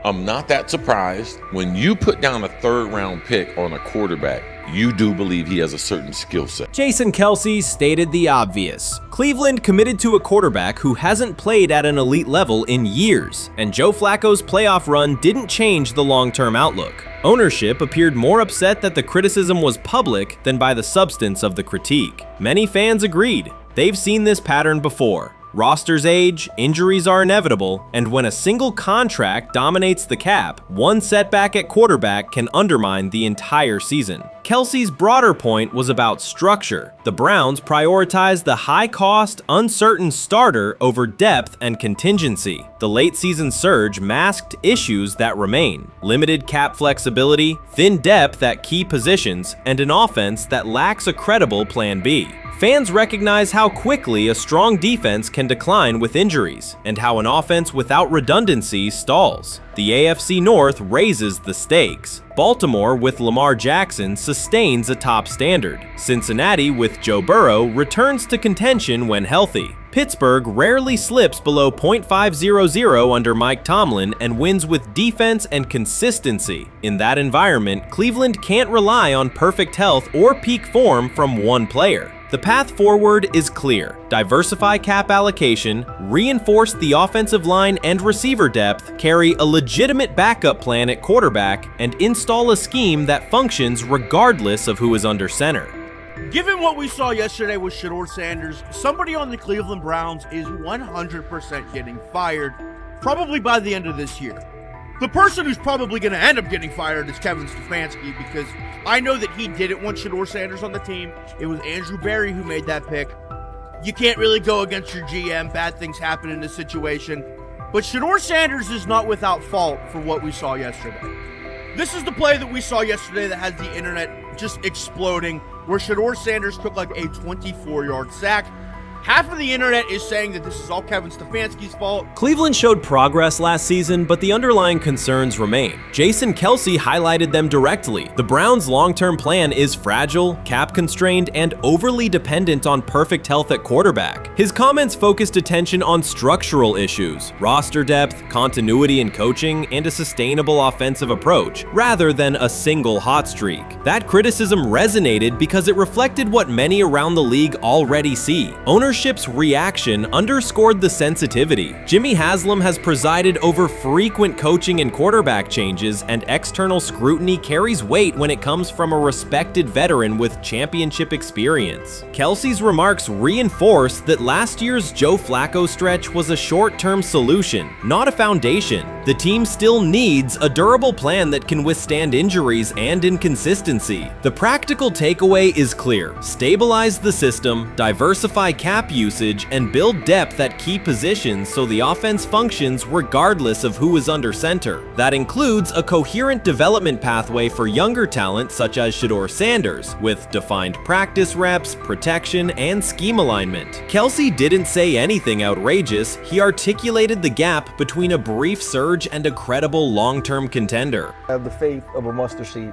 I'm not that surprised. When you put down a 3rd round pick on a quarterback, you do believe he has a certain skill set. Jason Kelce stated the obvious. Cleveland committed to a quarterback who hasn't played at an elite level in years, and Joe Flacco's playoff run didn't change the long-term outlook. Ownership appeared more upset that the criticism was public than by the substance of the critique. Many fans agreed. They've seen this pattern before. Rosters age, injuries are inevitable, and when a single contract dominates the cap, one setback at quarterback can undermine the entire season. Kelsey's broader point was about structure. The Browns prioritized the high-cost, uncertain starter over depth and contingency. The late-season surge masked issues that remain: limited cap flexibility, thin depth at key positions, and an offense that lacks a credible plan B. Fans recognize how quickly a strong defense can decline with injuries, and how an offense without redundancy stalls. The AFC North raises the stakes. Baltimore with Lamar Jackson sustains a top standard. Cincinnati with Joe Burrow returns to contention when healthy. Pittsburgh rarely slips below .500 under Mike Tomlin and wins with defense and consistency. In that environment, Cleveland can't rely on perfect health or peak form from one player. The path forward is clear. Diversify cap allocation, reinforce the offensive line and receiver depth, carry a legitimate backup plan at quarterback, and install a scheme that functions regardless of who is under center. Given what we saw yesterday with Shedeur Sanders, somebody on the Cleveland Browns is 100% getting fired, probably by the end of this year. The person who's probably going to end up getting fired is Kevin Stefanski, because I know that he didn't want Shedeur Sanders on the team. It was Andrew Berry who made that pick. You can't really go against your GM. Bad things happen in this situation. But Shedeur Sanders is not without fault for what we saw yesterday. This is the play that we saw yesterday that had the internet just exploding, where Shedeur Sanders took like a 24-yard sack. Half of the internet is saying that this is all Kevin Stefanski's fault. Cleveland showed progress last season, but the underlying concerns remain. Jason Kelce highlighted them directly. The Browns' long-term plan is fragile, cap-constrained, and overly dependent on perfect health at quarterback. His comments focused attention on structural issues, roster depth, continuity in coaching, and a sustainable offensive approach, rather than a single hot streak. That criticism resonated because it reflected what many around the league already see. Ownership's reaction underscored the sensitivity. Jimmy Haslam has presided over frequent coaching and quarterback changes, and external scrutiny carries weight when it comes from a respected veteran with championship experience. Kelce's remarks reinforce that last year's Joe Flacco stretch was a short-term solution, not a foundation. The team still needs a durable plan that can withstand injuries and inconsistency. The practical takeaway is clear: stabilize the system, diversify cap usage, and build depth at key positions so the offense functions regardless of who is under center. That includes a coherent development pathway for younger talent such as Shedeur Sanders, with defined practice reps, protection, and scheme alignment. Kelce didn't say anything outrageous. He articulated the gap between a brief surge and a credible long-term contender. I have the faith of a mustard seed.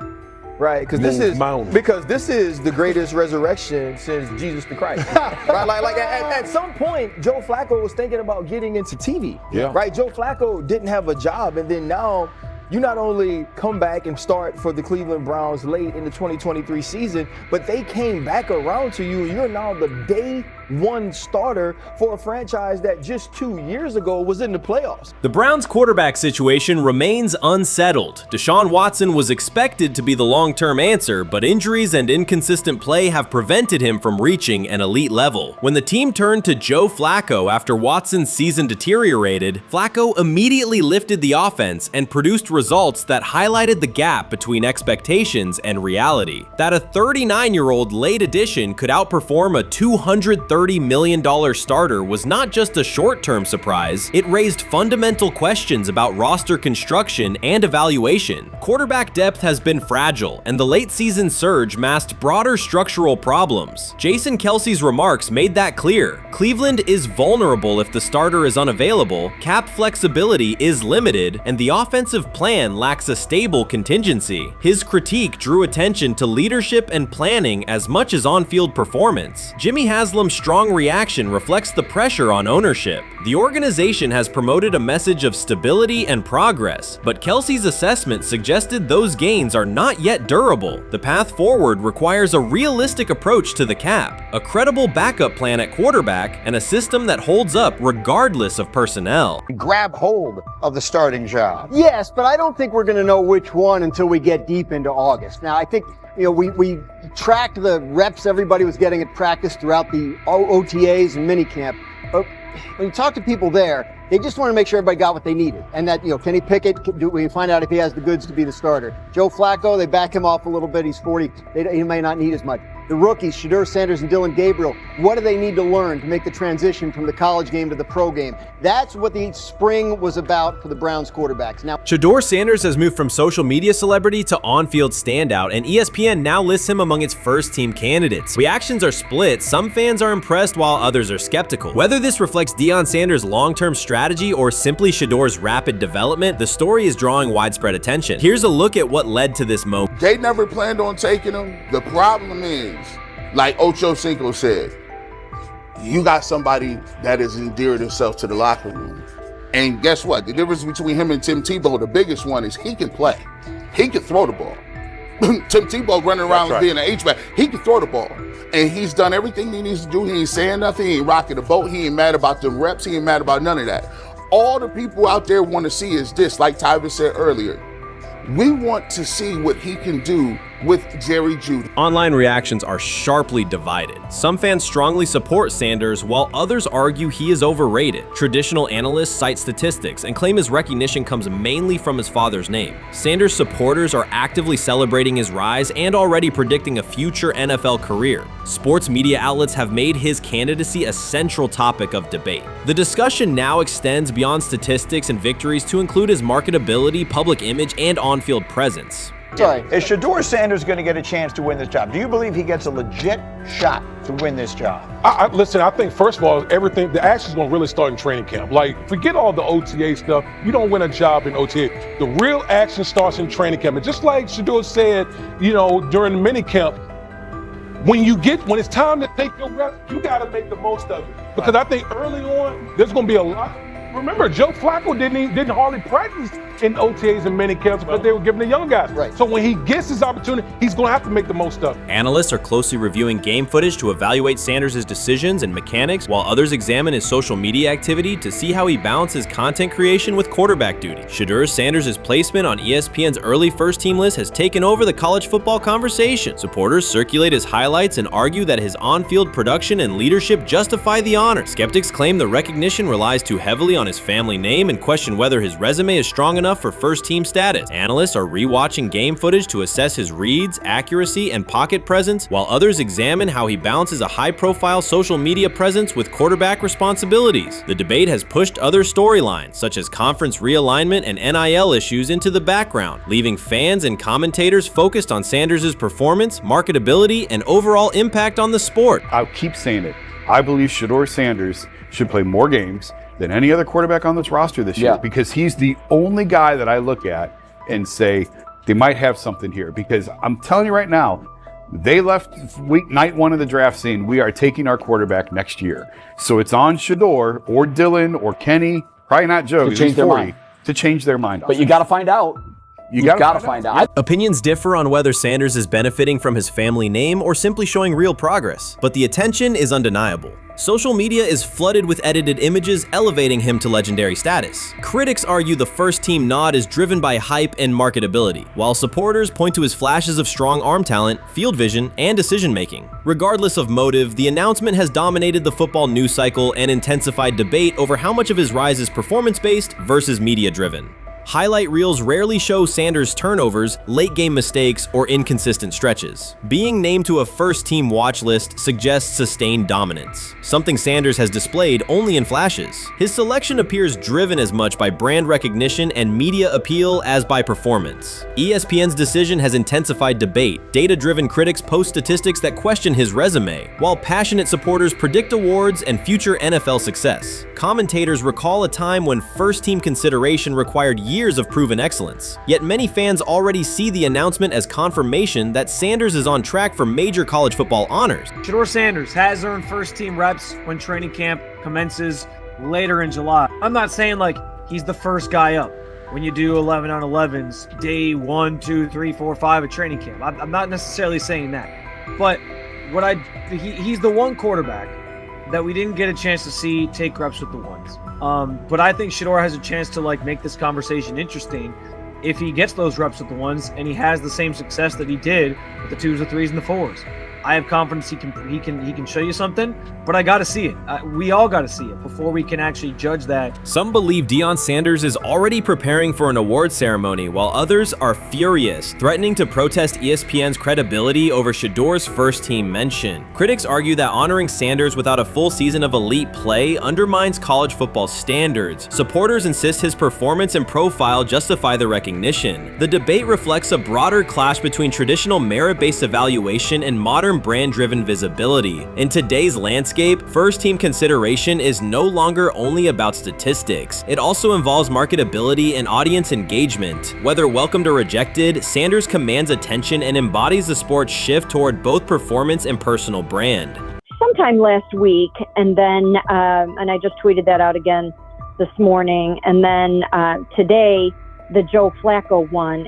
Right, because this is the greatest resurrection since Jesus the Christ. Right, like at some point, Joe Flacco was thinking about getting into TV. Yeah. Right, Joe Flacco didn't have a job, and then now you not only come back and start for the Cleveland Browns late in the 2023 season, but they came back around to you, and you're now the day one starter for a franchise that just 2 years ago was in the playoffs. The Browns' quarterback situation remains unsettled. Deshaun Watson was expected to be the long-term answer, but injuries and inconsistent play have prevented him from reaching an elite level. When the team turned to Joe Flacco after Watson's season deteriorated, Flacco immediately lifted the offense and produced results that highlighted the gap between expectations and reality. That a 39-year-old late addition could outperform a $230 million starter was not just a short-term surprise, it raised fundamental questions about roster construction and evaluation. Quarterback depth has been fragile, and the late-season surge masked broader structural problems. Jason Kelce's remarks made that clear. Cleveland is vulnerable if the starter is unavailable, cap flexibility is limited, and the offensive plan lacks a stable contingency. His critique drew attention to leadership and planning as much as on-field performance. Jimmy Haslam's strong reaction reflects the pressure on ownership. The organization has promoted a message of stability and progress, but Kelce's assessment suggested those gains are not yet durable. The path forward requires a realistic approach to the cap, a credible backup plan at quarterback, and a system that holds up regardless of personnel. Grab hold of the starting job. Yes, but I don't think we're going to know which one until we get deep into August. Now, I think we tracked the reps everybody was getting at practice throughout the OTAs and minicamp. when you talk to people there, they just want to make sure everybody got what they needed. And that, Kenny Pickett, we find out if he has the goods to be the starter. Joe Flacco, they back him off a little bit. He's 40. He may not need as much. The rookies, Shedeur Sanders and Dillon Gabriel, what do they need to learn to make the transition from the college game to the pro game? That's what the spring was about for the Browns quarterbacks. Now, Shedeur Sanders has moved from social media celebrity to on-field standout, and ESPN now lists him among its first-team candidates. Reactions are split. Some fans are impressed while others are skeptical. Whether this reflects Deion Sanders' long-term strategy or simply Shedeur's rapid development, the story is drawing widespread attention. Here's a look at what led to this moment. They never planned on taking him. The problem is, like Ocho Cinco said, you got somebody that has endeared himself to the locker room. And guess what? The difference between him and Tim Tebow, the biggest one, is he can play. He can throw the ball. Tim Tebow running around being an H-back. He can throw the ball. And he's done everything he needs to do. He ain't saying nothing. He ain't rocking the boat. He ain't mad about the reps. He ain't mad about none of that. All the people out there want to see is this, like Tyver said earlier. We want to see what he can do with Jerry Jeudy. Online reactions are sharply divided. Some fans strongly support Sanders, while others argue he is overrated. Traditional analysts cite statistics and claim his recognition comes mainly from his father's name. Sanders supporters are actively celebrating his rise and already predicting a future NFL career. Sports media outlets have made his candidacy a central topic of debate. The discussion now extends beyond statistics and victories to include his marketability, public image, and on-field presence. Sorry, is Shedeur Sanders going to get a chance to win this job? Do you believe he gets a legit shot to win this job? Listen, I think first of all, the action is going to really start in training camp. Like, forget all the OTA stuff. You don't win a job in OTA. The real action starts in training camp. And just like Shedeur said, during the mini camp, when it's time to take your reps, you got to make the most of it. Because I think early on, there's going to be a lot. Remember, Joe Flacco didn't hardly practice in OTAs and mini camps because they were giving the young guys. Right. So when he gets his opportunity, he's going to have to make the most of it. Analysts are closely reviewing game footage to evaluate Sanders' decisions and mechanics, while others examine his social media activity to see how he balances content creation with quarterback duty. Shedeur Sanders' placement on ESPN's early first-team list has taken over the college football conversation. Supporters circulate his highlights and argue that his on-field production and leadership justify the honor. Skeptics claim the recognition relies too heavily on his family name and question whether his resume is strong enough for first-team status. Analysts are rewatching game footage to assess his reads, accuracy, and pocket presence, while others examine how he balances a high-profile social media presence with quarterback responsibilities. The debate has pushed other storylines, such as conference realignment and NIL issues, into the background, leaving fans and commentators focused on Sanders' performance, marketability, and overall impact on the sport. I'll keep saying it. I believe Shedeur Sanders should play more games than any other quarterback on this roster this year, because he's the only guy that I look at and say they might have something here. Because I'm telling you right now, they left night one of the draft saying we are taking our quarterback next year. So it's on Shedeur or Dillon or Kenny, probably not Joe, to change their mind. To change their mind. But you got to find out. You gotta find out. Opinions differ on whether Sanders is benefiting from his family name or simply showing real progress, but the attention is undeniable. Social media is flooded with edited images elevating him to legendary status. Critics argue the first-team nod is driven by hype and marketability, while supporters point to his flashes of strong arm talent, field vision, and decision-making. Regardless of motive, the announcement has dominated the football news cycle and intensified debate over how much of his rise is performance-based versus media-driven. Highlight reels rarely show Sanders' turnovers, late-game mistakes, or inconsistent stretches. Being named to a first-team watch list suggests sustained dominance, something Sanders has displayed only in flashes. His selection appears driven as much by brand recognition and media appeal as by performance. ESPN's decision has intensified debate. Data-driven critics post statistics that question his resume, while passionate supporters predict awards and future NFL success. Commentators recall a time when first-team consideration required years of proven excellence. Yet many fans already see the announcement as confirmation that Sanders is on track for major college football honors. Shedeur Sanders has earned first-team reps when training camp commences later in July. I'm not saying like he's the first guy up when you do 11 on 11s day 1, 2, 3, 4, 5 at training camp. I'm not necessarily saying that, but he's the one quarterback that we didn't get a chance to see take reps with the ones. But I think Shedeur has a chance to make this conversation interesting if he gets those reps with the ones and he has the same success that he did with the 2s, the 3s, and the 4s. I have confidence he can show you something, but I got to see it. We all got to see it before we can actually judge that. Some believe Deion Sanders is already preparing for an award ceremony, while others are furious, threatening to protest ESPN's credibility over Shedeur's first-team mention. Critics argue that honoring Sanders without a full season of elite play undermines college football standards. Supporters insist his performance and profile justify the recognition. The debate reflects a broader clash between traditional merit-based evaluation and modern brand-driven visibility. In today's landscape, first-team consideration is no longer only about statistics. It also involves marketability and audience engagement. Whether welcomed or rejected, Sanders commands attention and embodies the sport's shift toward both performance and personal brand. Sometime last week, and then and I just tweeted that out again this morning, and then today the Joe Flacco one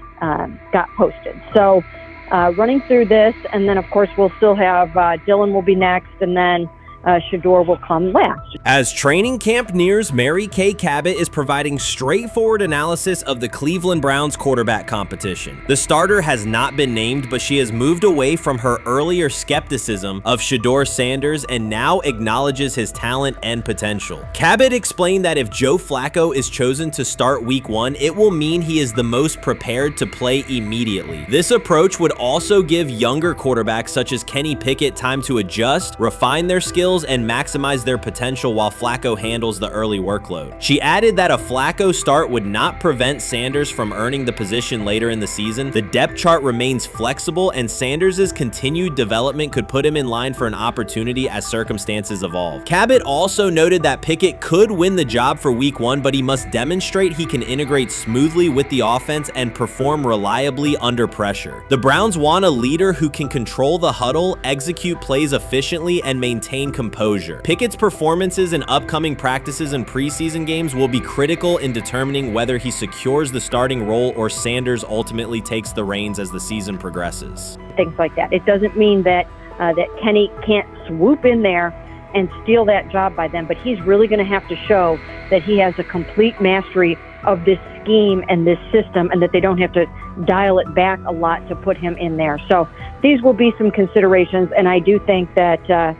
got posted. So running through this, and then of course we'll still have Dylan will be next, and then Shedeur will come last. As training camp nears, Mary Kay Cabot is providing straightforward analysis of the Cleveland Browns quarterback competition. The starter has not been named, but she has moved away from her earlier skepticism of Shedeur Sanders and now acknowledges his talent and potential. Cabot explained that if Joe Flacco is chosen to start week 1, it will mean he is the most prepared to play immediately. This approach would also give younger quarterbacks such as Kenny Pickett time to adjust, refine their skills, and maximize their potential while Flacco handles the early workload. She added that a Flacco start would not prevent Sanders from earning the position later in the season. The depth chart remains flexible, and Sanders' continued development could put him in line for an opportunity as circumstances evolve. Cabot also noted that Pickett could win the job for week 1, but he must demonstrate he can integrate smoothly with the offense and perform reliably under pressure. The Browns want a leader who can control the huddle, execute plays efficiently, and maintain composure. Pickett's performances in upcoming practices and preseason games will be critical in determining whether he secures the starting role or Sanders ultimately takes the reins as the season progresses. Things like that. It doesn't mean that that Kenny can't swoop in there and steal that job by them, but he's really going to have to show that he has a complete mastery of this scheme and this system, and that they don't have to dial it back a lot to put him in there. So these will be some considerations, and I do think that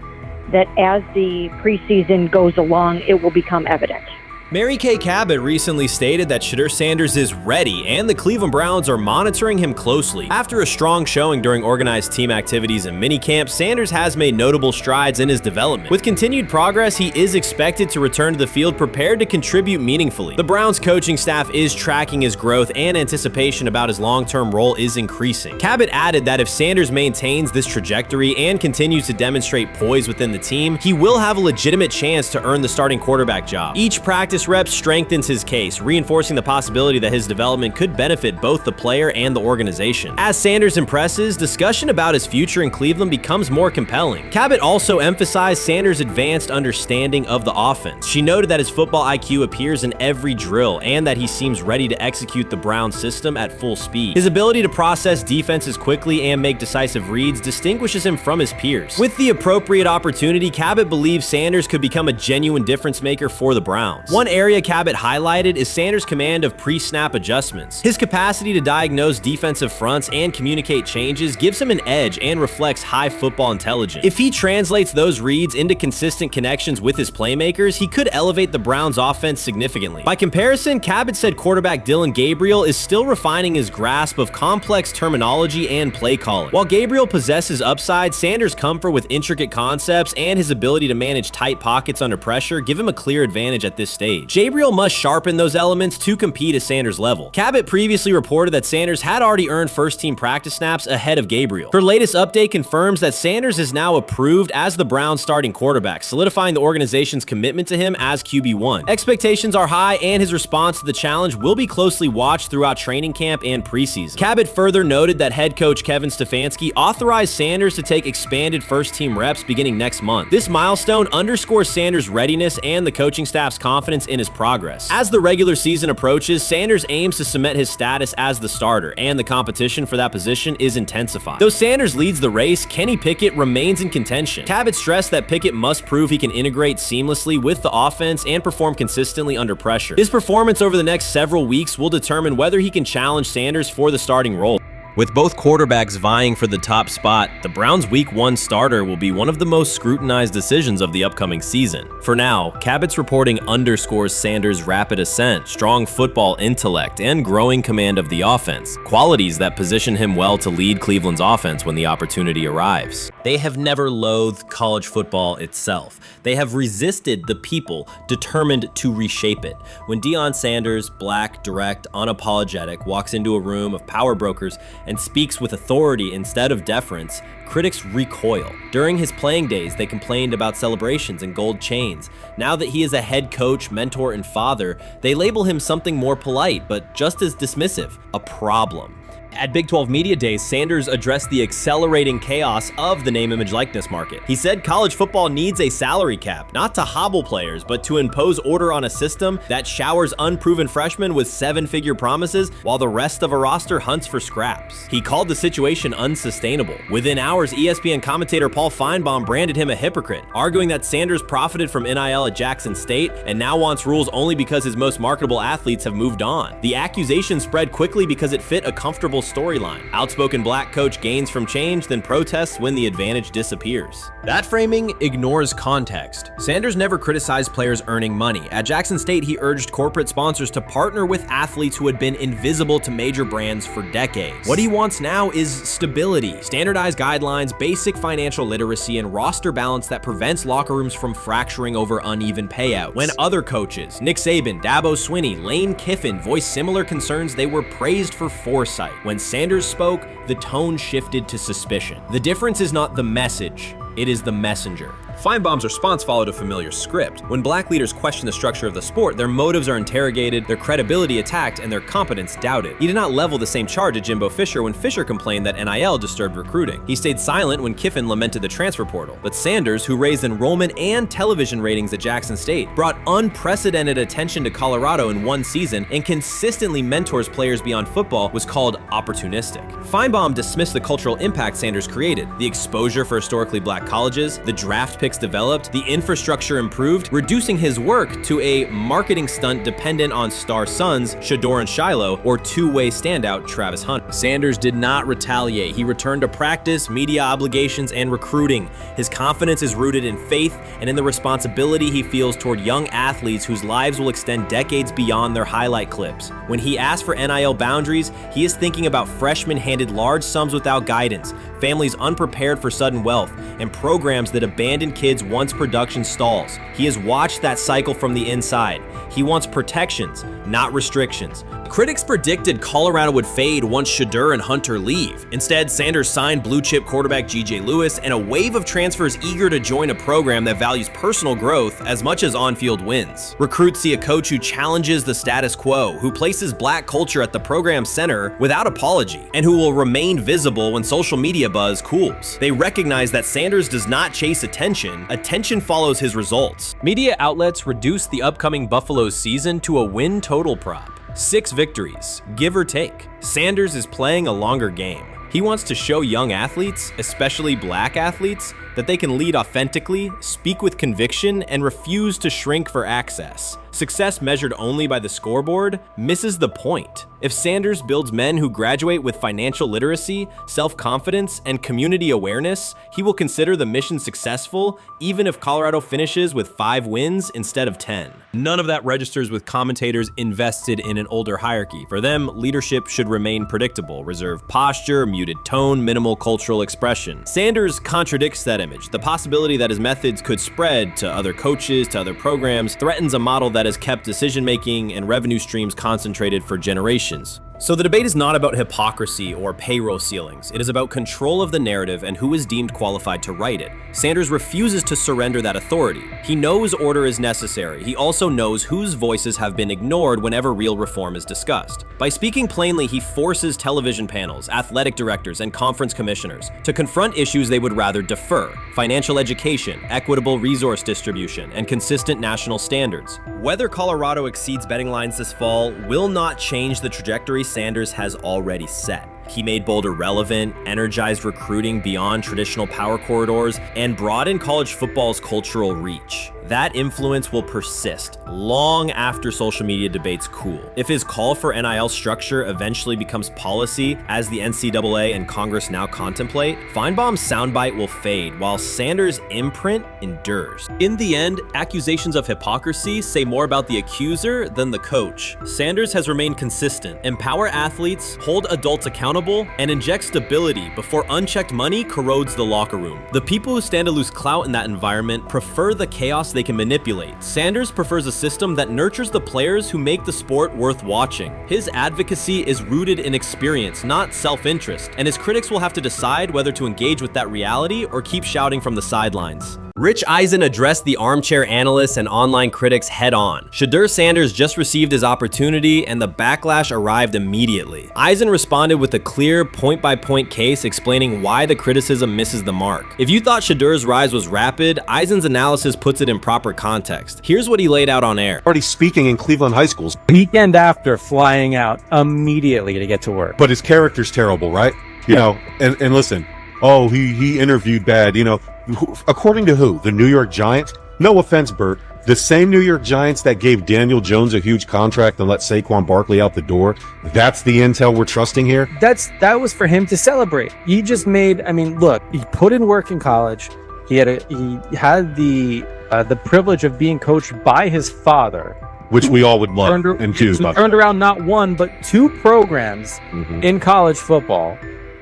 that as the preseason goes along, it will become evident. Mary Kay Cabot recently stated that Shedeur Sanders is ready, and the Cleveland Browns are monitoring him closely. After a strong showing during organized team activities and minicamp, Sanders has made notable strides in his development. With continued progress, he is expected to return to the field prepared to contribute meaningfully. The Browns coaching staff is tracking his growth, and anticipation about his long-term role is increasing. Cabot added that if Sanders maintains this trajectory and continues to demonstrate poise within the team, he will have a legitimate chance to earn the starting quarterback job. Each practice rep strengthens his case, reinforcing the possibility that his development could benefit both the player and the organization. As Sanders impresses, discussion about his future in Cleveland becomes more compelling. Cabot also emphasized Sanders' advanced understanding of the offense. She noted that his football IQ appears in every drill and that he seems ready to execute the Browns system at full speed. His ability to process defenses quickly and make decisive reads distinguishes him from his peers. With the appropriate opportunity, Cabot believes Sanders could become a genuine difference maker for the Browns. One area Cabot highlighted is Sanders' command of pre-snap adjustments. His capacity to diagnose defensive fronts and communicate changes gives him an edge and reflects high football intelligence. If he translates those reads into consistent connections with his playmakers, he could elevate the Browns' offense significantly. By comparison, Cabot said quarterback Dylan Gabriel is still refining his grasp of complex terminology and play calling. While Gabriel possesses upside, Sanders' comfort with intricate concepts and his ability to manage tight pockets under pressure give him a clear advantage at this stage. Gabriel must sharpen those elements to compete at Sanders' level. Cabot previously reported that Sanders had already earned first-team practice snaps ahead of Gabriel. Her latest update confirms that Sanders is now approved as the Browns' starting quarterback, solidifying the organization's commitment to him as QB1. Expectations are high, and his response to the challenge will be closely watched throughout training camp and preseason. Cabot further noted that head coach Kevin Stefanski authorized Sanders to take expanded first-team reps beginning next month. This milestone underscores Sanders' readiness and the coaching staff's confidence in his progress. As the regular season approaches, Sanders aims to cement his status as the starter, and the competition for that position is intensified. Though Sanders leads the race, Kenny Pickett remains in contention. Cabot stressed that Pickett must prove he can integrate seamlessly with the offense and perform consistently under pressure. His performance over the next several weeks will determine whether he can challenge Sanders for the starting role. With both quarterbacks vying for the top spot, the Browns' Week 1 starter will be one of the most scrutinized decisions of the upcoming season. For now, Cabot's reporting underscores Sanders' rapid ascent, strong football intellect, and growing command of the offense, qualities that position him well to lead Cleveland's offense when the opportunity arrives. They have never loathed college football itself. They have resisted the people determined to reshape it. When Deion Sanders, black, direct, unapologetic, walks into a room of power brokers and speaks with authority instead of deference, critics recoil. During his playing days, they complained about celebrations and gold chains. Now that he is a head coach, mentor, and father, they label him something more polite, but just as dismissive, a problem. At Big 12 Media Days, Sanders addressed the accelerating chaos of the name, image, likeness market. He said college football needs a salary cap, not to hobble players, but to impose order on a system that showers unproven freshmen with seven-figure promises while the rest of a roster hunts for scraps. He called the situation unsustainable. Within hours, ESPN commentator Paul Feinbaum branded him a hypocrite, arguing that Sanders profited from NIL at Jackson State and now wants rules only because his most marketable athletes have moved on. The accusation spread quickly because it fit a comfortable storyline. Outspoken black coach gains from change, then protests when the advantage disappears. That framing ignores context. Sanders never criticized players earning money. At Jackson State, he urged corporate sponsors to partner with athletes who had been invisible to major brands for decades. What he wants now is stability, standardized guidelines, basic financial literacy, and roster balance that prevents locker rooms from fracturing over uneven payouts. When other coaches, Nick Saban, Dabo Swinney, Lane Kiffin, voiced similar concerns, they were praised for foresight. When Sanders spoke, the tone shifted to suspicion. The difference is not the message, it is the messenger. Feinbaum's response followed a familiar script. When black leaders question the structure of the sport, their motives are interrogated, their credibility attacked, and their competence doubted. He did not level the same charge at Jimbo Fisher when Fisher complained that NIL disturbed recruiting. He stayed silent when Kiffin lamented the transfer portal. But Sanders, who raised enrollment and television ratings at Jackson State, brought unprecedented attention to Colorado in one season and consistently mentors players beyond football, was called opportunistic. Feinbaum dismissed the cultural impact Sanders created, the exposure for historically black colleges, the draft picks developed, the infrastructure improved, reducing his work to a marketing stunt dependent on star sons Shedeur and Shiloh or two-way standout Travis Hunt. Sanders did not retaliate. He returned to practice, media obligations, and recruiting. His confidence is rooted in faith and in the responsibility he feels toward young athletes whose lives will extend decades beyond their highlight clips. When he asks for NIL boundaries, he is thinking about freshmen handed large sums without guidance, families unprepared for sudden wealth, and programs that abandon kids once production stalls. He has watched that cycle from the inside. He wants protections, not restrictions. Critics predicted Colorado would fade once Shedeur and Hunter leave. Instead, Sanders signed blue-chip quarterback G.J. Lewis and a wave of transfers eager to join a program that values personal growth as much as on-field wins. Recruits see a coach who challenges the status quo, who places black culture at the program's center without apology, and who will remain visible when social media buzz cools. They recognize that Sanders does not chase attention. Attention follows his results. Media outlets reduced the upcoming Buffalo season to a win total prop. 6 victories, give or take. Sanders is playing a longer game. He wants to show young athletes, especially black athletes, that they can lead authentically, speak with conviction, and refuse to shrink for access. Success measured only by the scoreboard misses the point. If Sanders builds men who graduate with financial literacy, self-confidence, and community awareness, he will consider the mission successful, even if Colorado finishes with 5 wins instead of 10. None of that registers with commentators invested in an older hierarchy. For them, leadership should remain predictable, reserved posture, muted tone, minimal cultural expression. Sanders contradicts that image. The possibility that his methods could spread to other coaches, to other programs, threatens a model that has kept decision-making and revenue streams concentrated for generations. So the debate is not about hypocrisy or payroll ceilings. It is about control of the narrative and who is deemed qualified to write it. Sanders refuses to surrender that authority. He knows order is necessary. He also knows whose voices have been ignored whenever real reform is discussed. By speaking plainly, he forces television panels, athletic directors, and conference commissioners to confront issues they would rather defer: financial education, equitable resource distribution, and consistent national standards. Whether Colorado exceeds betting lines this fall will not change the trajectory Sanders has already set. He made Boulder relevant, energized recruiting beyond traditional power corridors, and broadened college football's cultural reach. that influence will persist long after social media debates cool. If his call for NIL structure eventually becomes policy, as the NCAA and Congress now contemplate, Feinbaum's soundbite will fade while Sanders' imprint endures. In the end, accusations of hypocrisy say more about the accuser than the coach. Sanders has remained consistent, empower athletes, hold adults accountable, and inject stability before unchecked money corrodes the locker room. The people who stand to lose clout in that environment prefer the chaos they can manipulate. Sanders prefers a system that nurtures the players who make the sport worth watching. His advocacy is rooted in experience, not self-interest, and his critics will have to decide whether to engage with that reality or keep shouting from the sidelines. Rich Eisen addressed the armchair analysts and online critics head-on. Shedeur Sanders just received his opportunity, and the backlash arrived immediately. Eisen responded with a clear, point-by-point case explaining why the criticism misses the mark. If you thought Shedeur's rise was rapid, Eisen's analysis puts it in proper context. Here's what he laid out on air. Already speaking in Cleveland high schools. Weekend after, flying out immediately to get to work. But his character's terrible, right? You know, and listen, oh, he interviewed bad, you know. According to who? The New York Giants? No offense, Bert. The same New York Giants that gave Daniel Jones a huge contract and let Saquon Barkley out the door. That's the intel we're trusting here? That was for him to celebrate. He just made, I mean, look, he put in work in college. He had the privilege of being coached by his father. Which we all would love and choose. Turned around not one, but two programs in college football.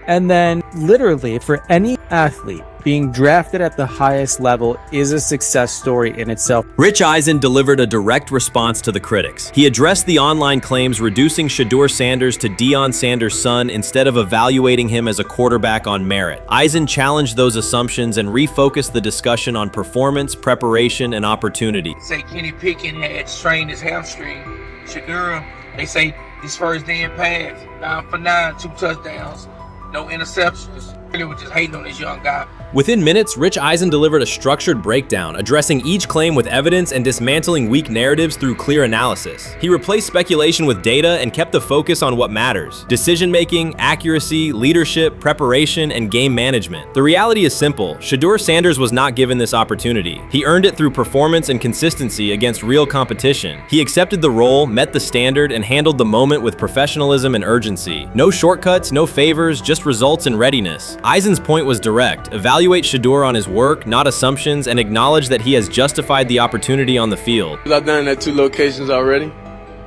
And then literally for any athlete, being drafted at the highest level is a success story in itself. Rich Eisen delivered a direct response to the critics. He addressed the online claims reducing Shedeur Sanders to Deion Sanders' son instead of evaluating him as a quarterback on merit. Eisen challenged those assumptions and refocused the discussion on performance, preparation, and opportunity. Say Kenny Pickett had strained his hamstring. Shedeur, they say his first day in pass, 9 for 9, 2 touchdowns, no interceptions. Really was just hating on this young guy. Within minutes, Rich Eisen delivered a structured breakdown, addressing each claim with evidence and dismantling weak narratives through clear analysis. He replaced speculation with data and kept the focus on what matters: decision-making, accuracy, leadership, preparation, and game management. The reality is simple. Shedeur Sanders was not given this opportunity. He earned it through performance and consistency against real competition. He accepted the role, met the standard, and handled the moment with professionalism and urgency. No shortcuts, no favors, just results and readiness. Eisen's point was direct. Evaluate Shedeur on his work, not assumptions, and acknowledge that he has justified the opportunity on the field. I've done it at 2 locations already,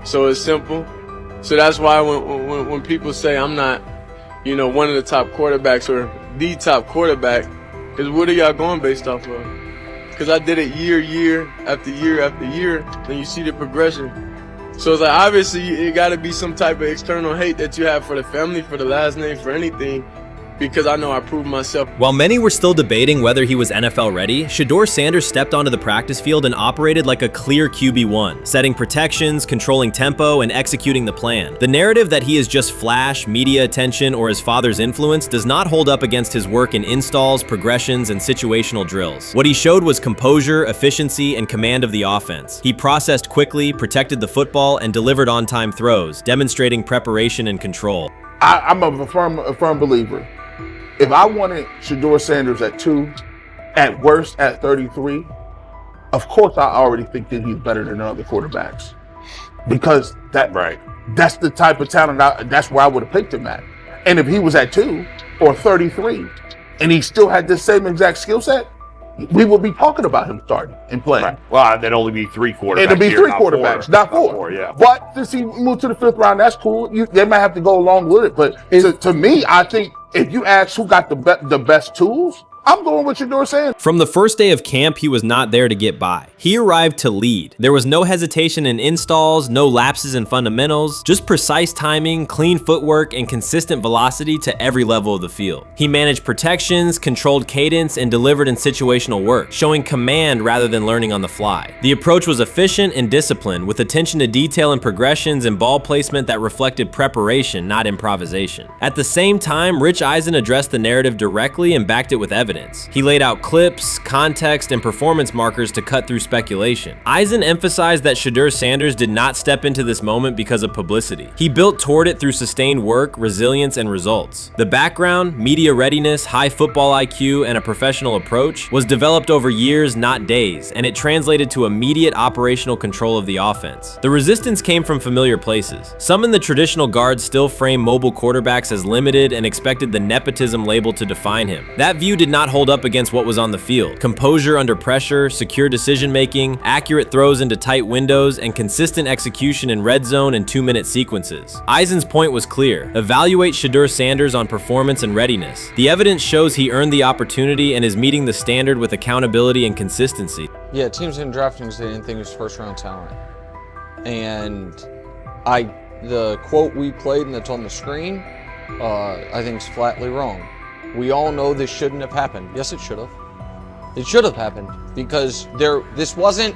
so it's simple. So that's why when people say I'm not, you know, one of the top quarterbacks or the top quarterback, is what are y'all going based off of? Because I did it year after year after year, and you see the progression. So it's like, obviously it got to be some type of external hate that you have for the family, for the last name, for anything. Because I know I proved myself. While many were still debating whether he was NFL ready, Shedeur Sanders stepped onto the practice field and operated like a clear QB1, setting protections, controlling tempo, and executing the plan. The narrative that he is just flash, media attention, or his father's influence does not hold up against his work in installs, progressions, and situational drills. What he showed was composure, efficiency, and command of the offense. He processed quickly, protected the football, and delivered on-time throws, demonstrating preparation and control. I'm a firm believer. If I wanted Shedeur Sanders at 2, at worst at 33, of course I already think that he's better than other quarterbacks. Because that's the type of talent, that's where I would have picked him at. And if he was at 2 or 33, and he still had this same exact skill set, we would be talking about him starting and playing. Right. Well, there'd only be 3 quarterbacks. It'd be 3 quarterbacks, not 4. 4, yeah. But since he moved to the 5th round, that's cool. They might have to go along with it. But to me, I think if you ask who got the best tools, I'm going with Shedeur Sanders. From the first day of camp, he was not there to get by. He arrived to lead. There was no hesitation in installs, no lapses in fundamentals, just precise timing, clean footwork, and consistent velocity to every level of the field. He managed protections, controlled cadence, and delivered in situational work, showing command rather than learning on the fly. The approach was efficient and disciplined, with attention to detail and progressions and ball placement that reflected preparation, not improvisation. At the same time, Rich Eisen addressed the narrative directly and backed it with evidence. evidence. He laid out clips, context, and performance markers to cut through speculation. Eisen emphasized that Shedeur Sanders did not step into this moment because of publicity. He built toward it through sustained work, resilience, and results. The background, media readiness, high football IQ, and a professional approach was developed over years, not days, and it translated to immediate operational control of the offense. The resistance came from familiar places. Some in the traditional guard still frame mobile quarterbacks as limited and expected the nepotism label to define him. That view did not hold up against what was on the field. Composure under pressure, secure decision-making, accurate throws into tight windows, and consistent execution in red zone and 2-minute sequences. Eisen's point was clear. Evaluate Shedeur Sanders on performance and readiness. The evidence shows he earned the opportunity and is meeting the standard with accountability and consistency. Yeah, teams didn't draft him because they didn't think he was first-round talent. And the quote we played and that's on the screen, I think is flatly wrong. We all know this shouldn't have happened. Yes, it should have. It should have happened because this wasn't.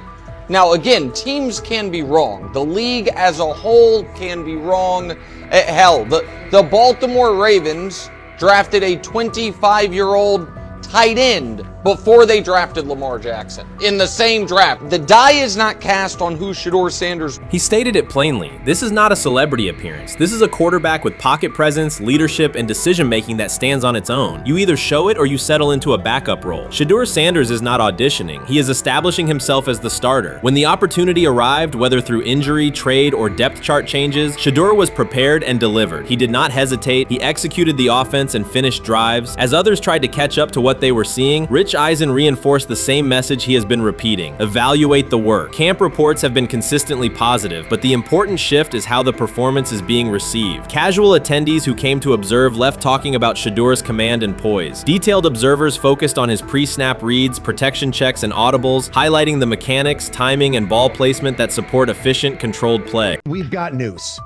Now, again, teams can be wrong. The league as a whole can be wrong. Hell, the Baltimore Ravens drafted a 25-year-old tight end before they drafted Lamar Jackson in the same draft. The die is not cast on who Shedeur Sanders. He stated it plainly. This is not a celebrity appearance. This is a quarterback with pocket presence, leadership, and decision-making that stands on its own. You either show it or you settle into a backup role. Shedeur Sanders is not auditioning. He is establishing himself as the starter. When the opportunity arrived, whether through injury, trade, or depth chart changes, Shedeur was prepared and delivered. He did not hesitate. He executed the offense and finished drives. As others tried to catch up to what they were seeing, Rich Eisen reinforced the same message he has been repeating. Evaluate the work. Camp reports have been consistently positive, but the important shift is how the performance is being received. Casual attendees who came to observe left talking about Shedeur's command and poise. Detailed observers focused on his pre-snap reads, protection checks, and audibles, highlighting the mechanics, timing, and ball placement that support efficient, controlled play. We've got news.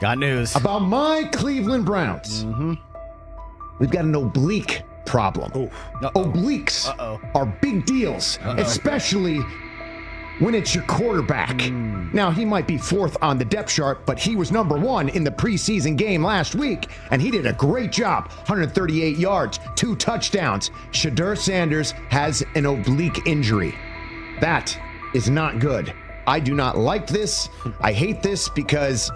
Got news. About my Cleveland Browns. We've got an oblique problem. Obliques are big deals, especially when it's your quarterback. Now, he might be fourth on the depth chart, but he was number one in the preseason game last week, and he did a great job. 138 yards, 2 touchdowns. Shedeur Sanders has an oblique injury. That is not good. I do not like this. I hate this because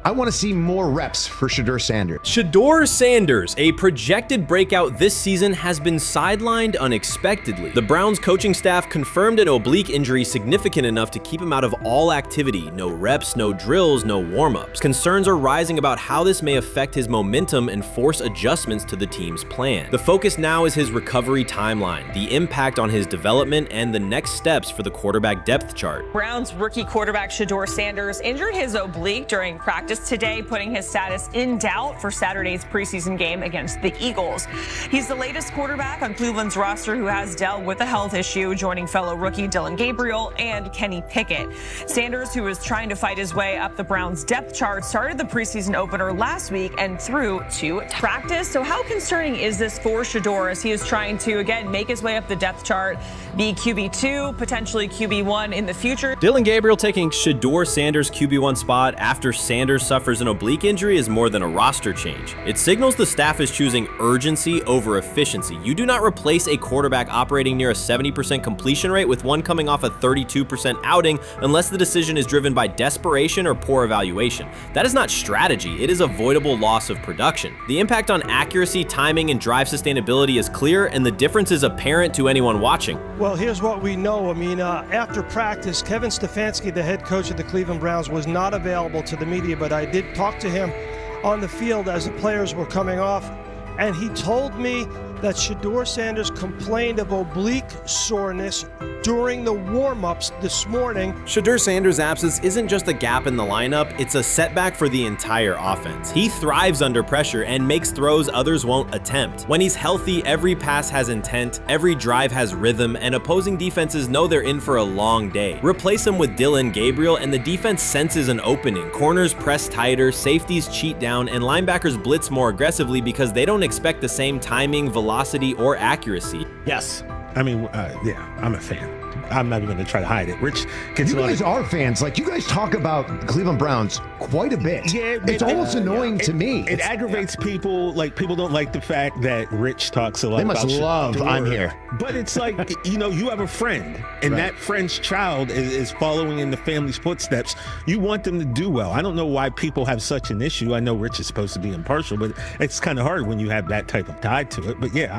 I want to see more reps for Shedeur Sanders. Shedeur Sanders, a projected breakout this season, has been sidelined unexpectedly. The Browns coaching staff confirmed an oblique injury significant enough to keep him out of all activity. No reps, no drills, no warm-ups. Concerns are rising about how this may affect his momentum and force adjustments to the team's plan. The focus now is his recovery timeline, the impact on his development, and the next steps for the quarterback depth chart. Browns rookie quarterback Shedeur Sanders injured his oblique during practice today, putting his status in doubt for Saturday's preseason game against the Eagles. He's the latest quarterback on Cleveland's roster who has dealt with a health issue, joining fellow rookie Dillon Gabriel and Kenny Pickett. Sanders, who is trying to fight his way up the Browns depth chart, started the preseason opener last week and threw 2 practice. So how concerning is this for Shedeur as he is trying to, again, make his way up the depth chart, be QB2, potentially QB1 in the future? Dillon Gabriel taking Shedeur Sanders' QB1 spot after Sanders suffers an oblique injury is more than a roster change. It signals the staff is choosing urgency over efficiency. You do not replace a quarterback operating near a 70% completion rate with one coming off a 32% outing unless the decision is driven by desperation or poor evaluation. That is not strategy, it is avoidable loss of production. The impact on accuracy, timing, and drive sustainability is clear, and the difference is apparent to anyone watching. Well, here's what we know. I mean, after practice, Kevin Stefanski, the head coach of the Cleveland Browns, was not available to the media, but I did talk to him on the field as the players were coming off, and he told me that Shedeur Sanders complained of oblique soreness during the warm-ups this morning. Shedeur Sanders' absence isn't just a gap in the lineup, it's a setback for the entire offense. He thrives under pressure and makes throws others won't attempt. When he's healthy, every pass has intent, every drive has rhythm, and opposing defenses know they're in for a long day. Replace him with Dillon Gabriel and the defense senses an opening. Corners press tighter, safeties cheat down, and linebackers blitz more aggressively because they don't expect the same timing, velocity, or accuracy. Yes. I mean, yeah, I'm a fan. I'm not even going to try to hide it. Rich gets You guys are fans. Like, you guys talk about the Cleveland Browns quite a bit. Yeah, it's almost annoying to me. It aggravates people. Like, people don't like the fact that Rich talks a lot They about must love Shedeur. I'm here. But it's like, you have a friend, and that friend's child is following in the family's footsteps. You want them to do well. I don't know why people have such an issue. I know Rich is supposed to be impartial, but it's kind of hard when you have that type of tie to it. But yeah,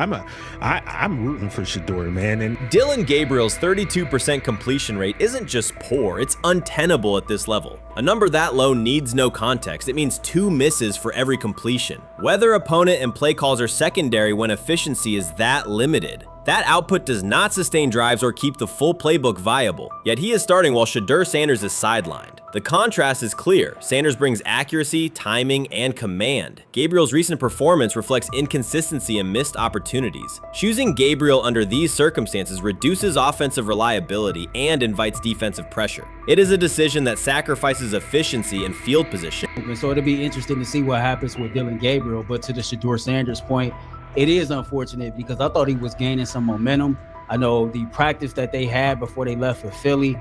I'm rooting for Shedeur, man. And Dillon Gabriel's 32% completion rate isn't just poor, it's untenable at this level. A number that low needs no context. It means 2 misses for every completion. Weather, opponent, and play calls are secondary when efficiency is that limited. That output does not sustain drives or keep the full playbook viable, yet he is starting while Shedeur Sanders is sidelined. The contrast is clear. Sanders brings accuracy, timing, and command. Gabriel's recent performance reflects inconsistency and missed opportunities. Choosing Gabriel under these circumstances reduces offensive reliability and invites defensive pressure. It is a decision that sacrifices efficiency and field position. So it'll be interesting to see what happens with Dillon Gabriel, but to the Shedeur Sanders point, it is unfortunate because I thought he was gaining some momentum. I know the practice that they had before they left for Philly,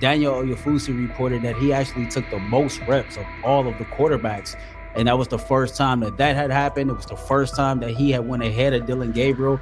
Daniel Oyefusi reported that he actually took the most reps of all of the quarterbacks. And that was the first time that had happened. It was the first time that he had went ahead of Dillon Gabriel,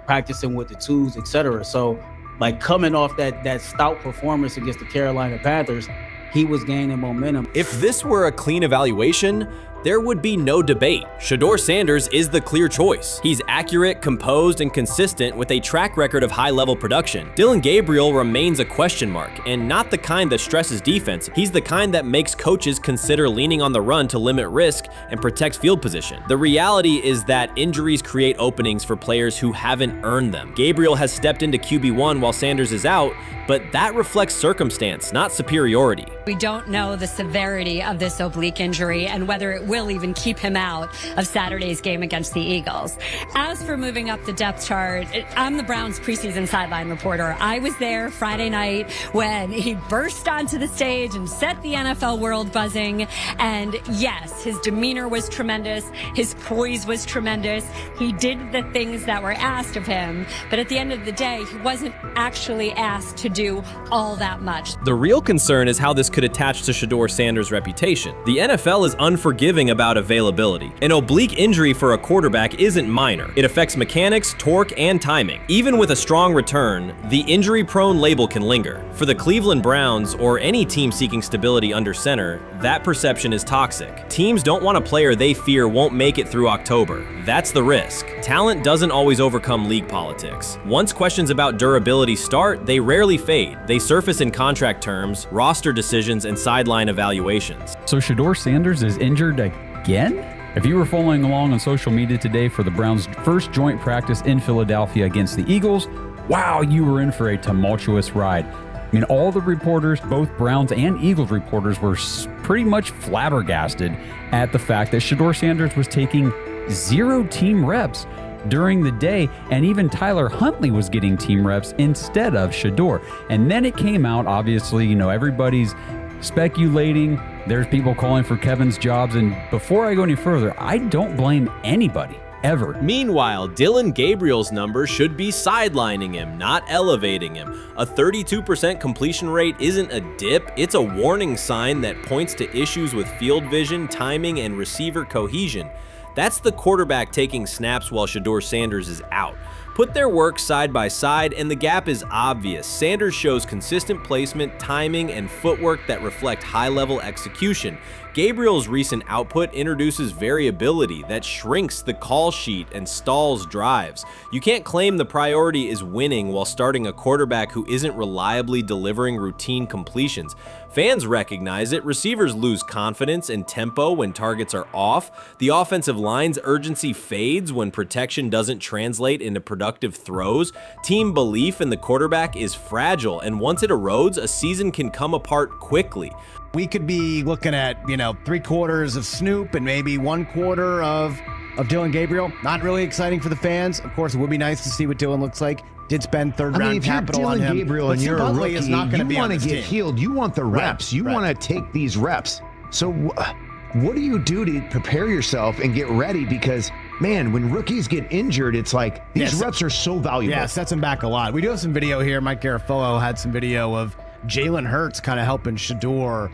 practicing with the twos, etc. So, like, coming off that stout performance against the Carolina Panthers, he was gaining momentum. If this were a clean evaluation, there would be no debate. Shedeur Sanders is the clear choice. He's accurate, composed, and consistent with a track record of high-level production. Dillon Gabriel remains a question mark, and not the kind that stresses defense. He's the kind that makes coaches consider leaning on the run to limit risk and protect field position. The reality is that injuries create openings for players who haven't earned them. Gabriel has stepped into QB1 while Sanders is out, but that reflects circumstance, not superiority. We don't know the severity of this oblique injury and whether it will even keep him out of Saturday's game against the Eagles. As for moving up the depth chart, I'm the Browns preseason sideline reporter. I was there Friday night when he burst onto the stage and set the NFL world buzzing. And yes, his demeanor was tremendous. His poise was tremendous. He did the things that were asked of him. But at the end of the day, he wasn't actually asked to do all that much. The real concern is how this could attach to Shedeur Sanders' reputation. The NFL is unforgiving about availability. An oblique injury for a quarterback isn't minor. It affects mechanics, torque, and timing. Even with a strong return, the injury-prone label can linger. For the Cleveland Browns, or any team seeking stability under center, that perception is toxic. Teams don't want a player they fear won't make it through October. That's the risk. Talent doesn't always overcome league politics. Once questions about durability start, they rarely fade. They surface in contract terms, roster decisions, and sideline evaluations. So Shedeur Sanders is injured again? If you were following along on social media today for the Browns' first joint practice in Philadelphia against the Eagles, wow, you were in for a tumultuous ride. I mean, all the reporters, both Browns and Eagles reporters, were pretty much flabbergasted at the fact that Shedeur Sanders was taking 0 team reps during the day, and even Tyler Huntley was getting team reps instead of Shedeur. And then it came out, obviously, everybody's speculating. There's people calling for Kevin's jobs, and before I go any further, I don't blame anybody, ever. Meanwhile, Dillon Gabriel's numbers should be sidelining him, not elevating him. A 32% completion rate isn't a dip, it's a warning sign that points to issues with field vision, timing, and receiver cohesion. That's the quarterback taking snaps while Shedeur Sanders is out. Put their work side by side and the gap is obvious. Sanders shows consistent placement, timing, and footwork that reflect high-level execution. Gabriel's recent output introduces variability that shrinks the call sheet and stalls drives. You can't claim the priority is winning while starting a quarterback who isn't reliably delivering routine completions. Fans recognize it, receivers lose confidence and tempo when targets are off, the offensive line's urgency fades when protection doesn't translate into productive throws, team belief in the quarterback is fragile, and once it erodes, a season can come apart quickly. We could be looking at, 3/4 of Snoop and maybe 1/4 of Dillon Gabriel. Not really exciting for the fans. Of course, it would be nice to see what Dillon looks like. Did spend third-round capital on him. If you're Dillon Gabriel and you're a rookie, is not you be want to get healed. You want the reps. You want to take these reps. So what do you do to prepare yourself and get ready? Because man, when rookies get injured, it's like these reps are so valuable. Yeah, sets him back a lot. We do have some video here. Mike Garafolo had some video of Jalen Hurts kind of helping Shedeur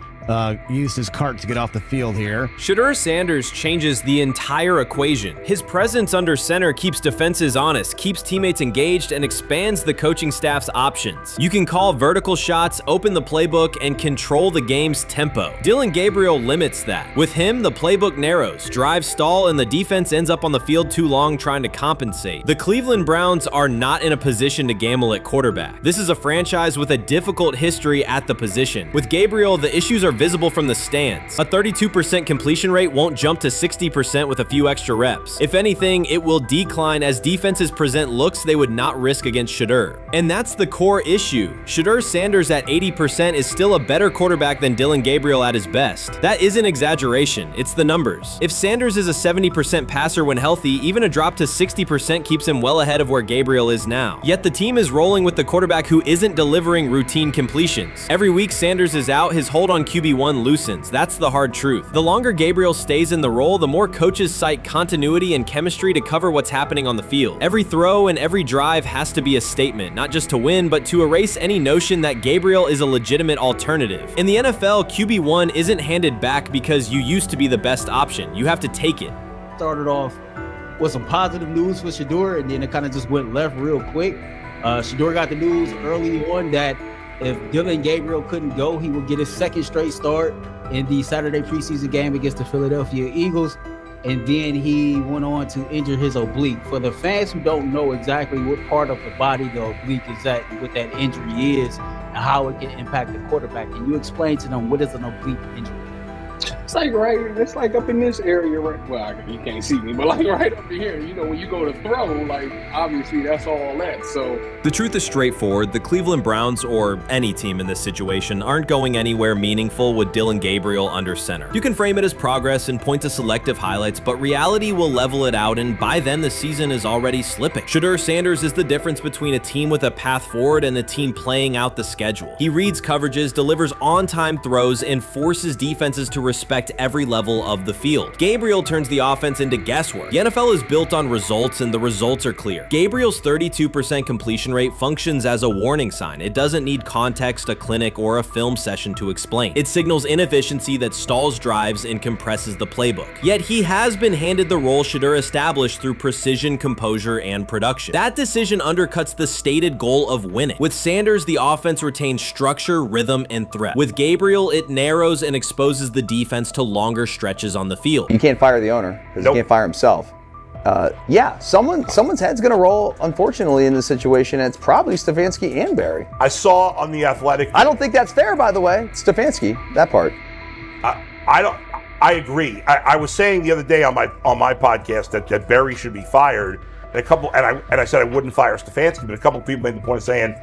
use his cart to get off the field here. Shedeur Sanders changes the entire equation. His presence under center keeps defenses honest, keeps teammates engaged, and expands the coaching staff's options. You can call vertical shots, open the playbook, and control the game's tempo. Dillon Gabriel limits that. With him, the playbook narrows, drives stall, and the defense ends up on the field too long trying to compensate. The Cleveland Browns are not in a position to gamble at quarterback. This is a franchise with a difficult history at the position. With Gabriel, the issues are visible from the stands. A 32% completion rate won't jump to 60% with a few extra reps. If anything, it will decline as defenses present looks they would not risk against Shedeur. And that's the core issue. Shedeur Sanders at 80% is still a better quarterback than Dillon Gabriel at his best. That isn't exaggeration, it's the numbers. If Sanders is a 70% passer when healthy, even a drop to 60% keeps him well ahead of where Gabriel is now. Yet the team is rolling with the quarterback who isn't delivering routine completions. Every week Sanders is out, his hold on QB1 loosens. That's the hard truth. The longer Gabriel stays in the role, the more coaches cite continuity and chemistry to cover what's happening on the field. Every throw and every drive has to be a statement, not just to win, but to erase any notion that Gabriel is a legitimate alternative. In the NFL, QB1 isn't handed back because you used to be the best option. You have to take it. Started off with some positive news for Shedeur, and then it kind of just went left real quick. Shedeur got the news early on that if Dillon Gabriel couldn't go, he would get his second straight start in the Saturday preseason game against the Philadelphia Eagles. And then he went on to injure his oblique. For the fans who don't know exactly what part of the body the oblique is at and what that injury is and how it can impact the quarterback, can you explain to them what is an oblique injury? It's like up in this area, right? Well, you can't see me, but like right up in here, when you go to throw, like obviously that's all that. So the truth is straightforward. The Cleveland Browns, or any team in this situation, aren't going anywhere meaningful with Dillon Gabriel under center. You can frame it as progress and point to selective highlights, but reality will level it out, and by then the season is already slipping. Shedeur Sanders is the difference between a team with a path forward and a team playing out the schedule. He reads coverages, delivers on-time throws, and forces defenses to respect every level of the field. Gabriel turns the offense into guesswork. The NFL is built on results, and the results are clear. Gabriel's 32% completion rate functions as a warning sign. It doesn't need context, a clinic, or a film session to explain. It signals inefficiency that stalls drives and compresses the playbook. Yet he has been handed the role Shedeur established through precision, composure, and production. That decision undercuts the stated goal of winning. With Sanders, the offense retains structure, rhythm, and threat. With Gabriel, it narrows and exposes the defense to longer stretches on the field. You can't fire the owner because he can't fire himself. Someone's head's going to roll, unfortunately, in this situation, and it's probably Stefanski and Barry. I saw on The Athletic. I don't think that's fair, by the way. Stefanski, that part. I agree. I was saying the other day on my podcast that Barry should be fired, and I said I wouldn't fire Stefanski, but a couple of people made the point of saying,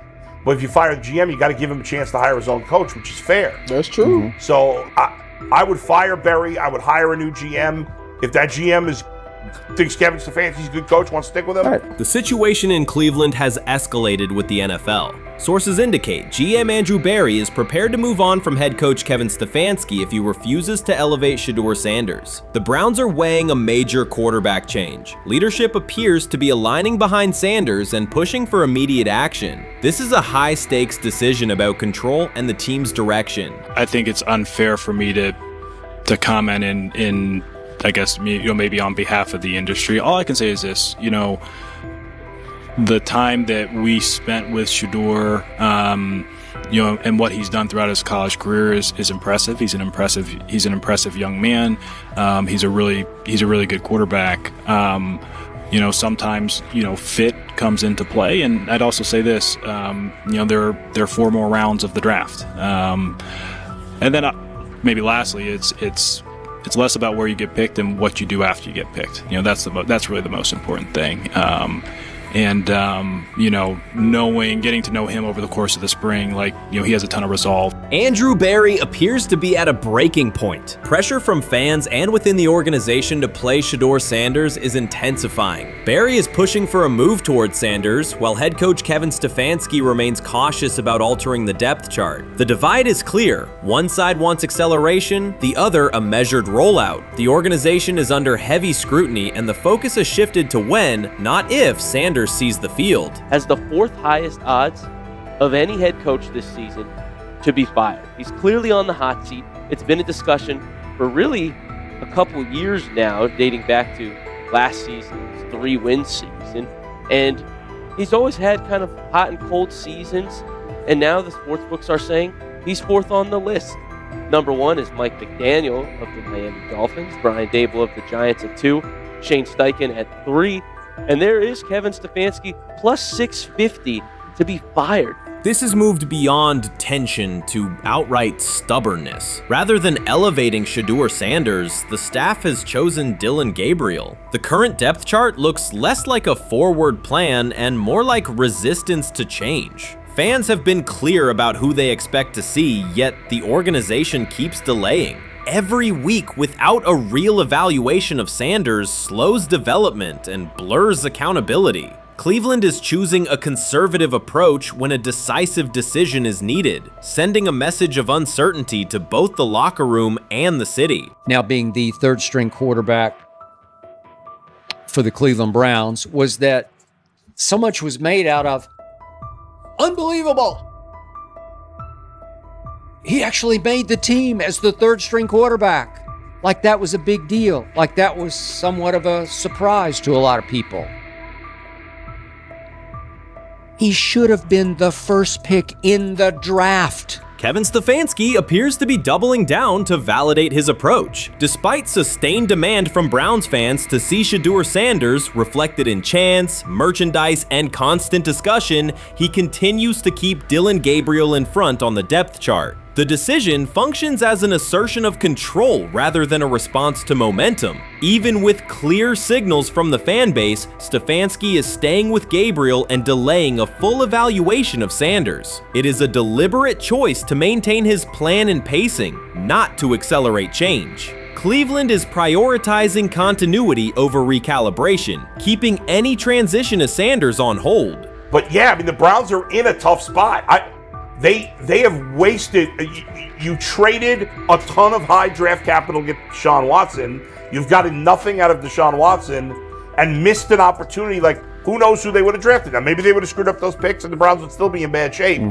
well, if you fire the GM, you got to give him a chance to hire his own coach, which is fair. That's true. So I would fire Barry. I would hire a new GM. If that GM thinks Kevin Stefanski's a good coach, wants to stick with him. The situation in Cleveland has escalated with the NFL. Sources indicate GM Andrew Barry is prepared to move on from head coach Kevin Stefanski if he refuses to elevate Shedeur Sanders. The Browns are weighing a major quarterback change. Leadership appears to be aligning behind Sanders and pushing for immediate action. This is a high-stakes decision about control and the team's direction. I think it's unfair for me to comment in I guess, maybe on behalf of the industry. All I can say is this, the time that we spent with Shedeur, and what he's done throughout his college career is impressive. He's an impressive young man. He's a really good quarterback. Sometimes, fit comes into play. And I'd also say this, there are 4 more rounds of the draft. And then maybe lastly, it's less about where you get picked and what you do after you get picked. That's really the most important thing. And, getting to know him over the course of the spring, he has a ton of resolve. Andrew Berry appears to be at a breaking point. Pressure from fans and within the organization to play Shedeur Sanders is intensifying. Berry is pushing for a move towards Sanders, while head coach Kevin Stefanski remains cautious about altering the depth chart. The divide is clear. One side wants acceleration, the other a measured rollout. The organization is under heavy scrutiny, and the focus has shifted to when, not if, Sanders sees the field. Has the fourth highest odds of any head coach this season to be fired. He's clearly on the hot seat. It's been a discussion for really a couple years now, dating back to last season's 3-win season. And he's always had kind of hot and cold seasons. And now the sports books are saying he's fourth on the list. Number 1 is Mike McDaniel of the Miami Dolphins, Brian Dable of the Giants at 2, Shane Steichen at 3, and there is Kevin Stefanski plus 650 to be fired. This has moved beyond tension to outright stubbornness. Rather than elevating Shedeur Sanders, the staff has chosen Dillon Gabriel. The current depth chart looks less like a forward plan and more like resistance to change. Fans have been clear about who they expect to see, yet the organization keeps delaying. Every week without a real evaluation of Sanders slows development and blurs accountability. Cleveland is choosing a conservative approach when a decisive decision is needed, sending a message of uncertainty to both the locker room and the city. Now being the third string quarterback for the Cleveland Browns, was that so much was made out of unbelievable. He actually made the team as the third string quarterback. Like that was a big deal. Like that was somewhat of a surprise to a lot of people. He should have been the first pick in the draft. Kevin Stefanski appears to be doubling down to validate his approach. Despite sustained demand from Browns fans to see Shedeur Sanders reflected in chants, merchandise, and constant discussion, he continues to keep Dillon Gabriel in front on the depth chart. The decision functions as an assertion of control rather than a response to momentum. Even with clear signals from the fan base, Stefanski is staying with Gabriel and delaying a full evaluation of Sanders. It is a deliberate choice to maintain his plan and pacing, not to accelerate change. Cleveland is prioritizing continuity over recalibration, keeping any transition to Sanders on hold. But yeah, the Browns are in a tough spot. They have wasted. You traded a ton of high draft capital to get Deshaun Watson. You've gotten nothing out of Deshaun Watson and missed an opportunity. Who knows who they would have drafted? Now, maybe they would have screwed up those picks and the Browns would still be in bad shape.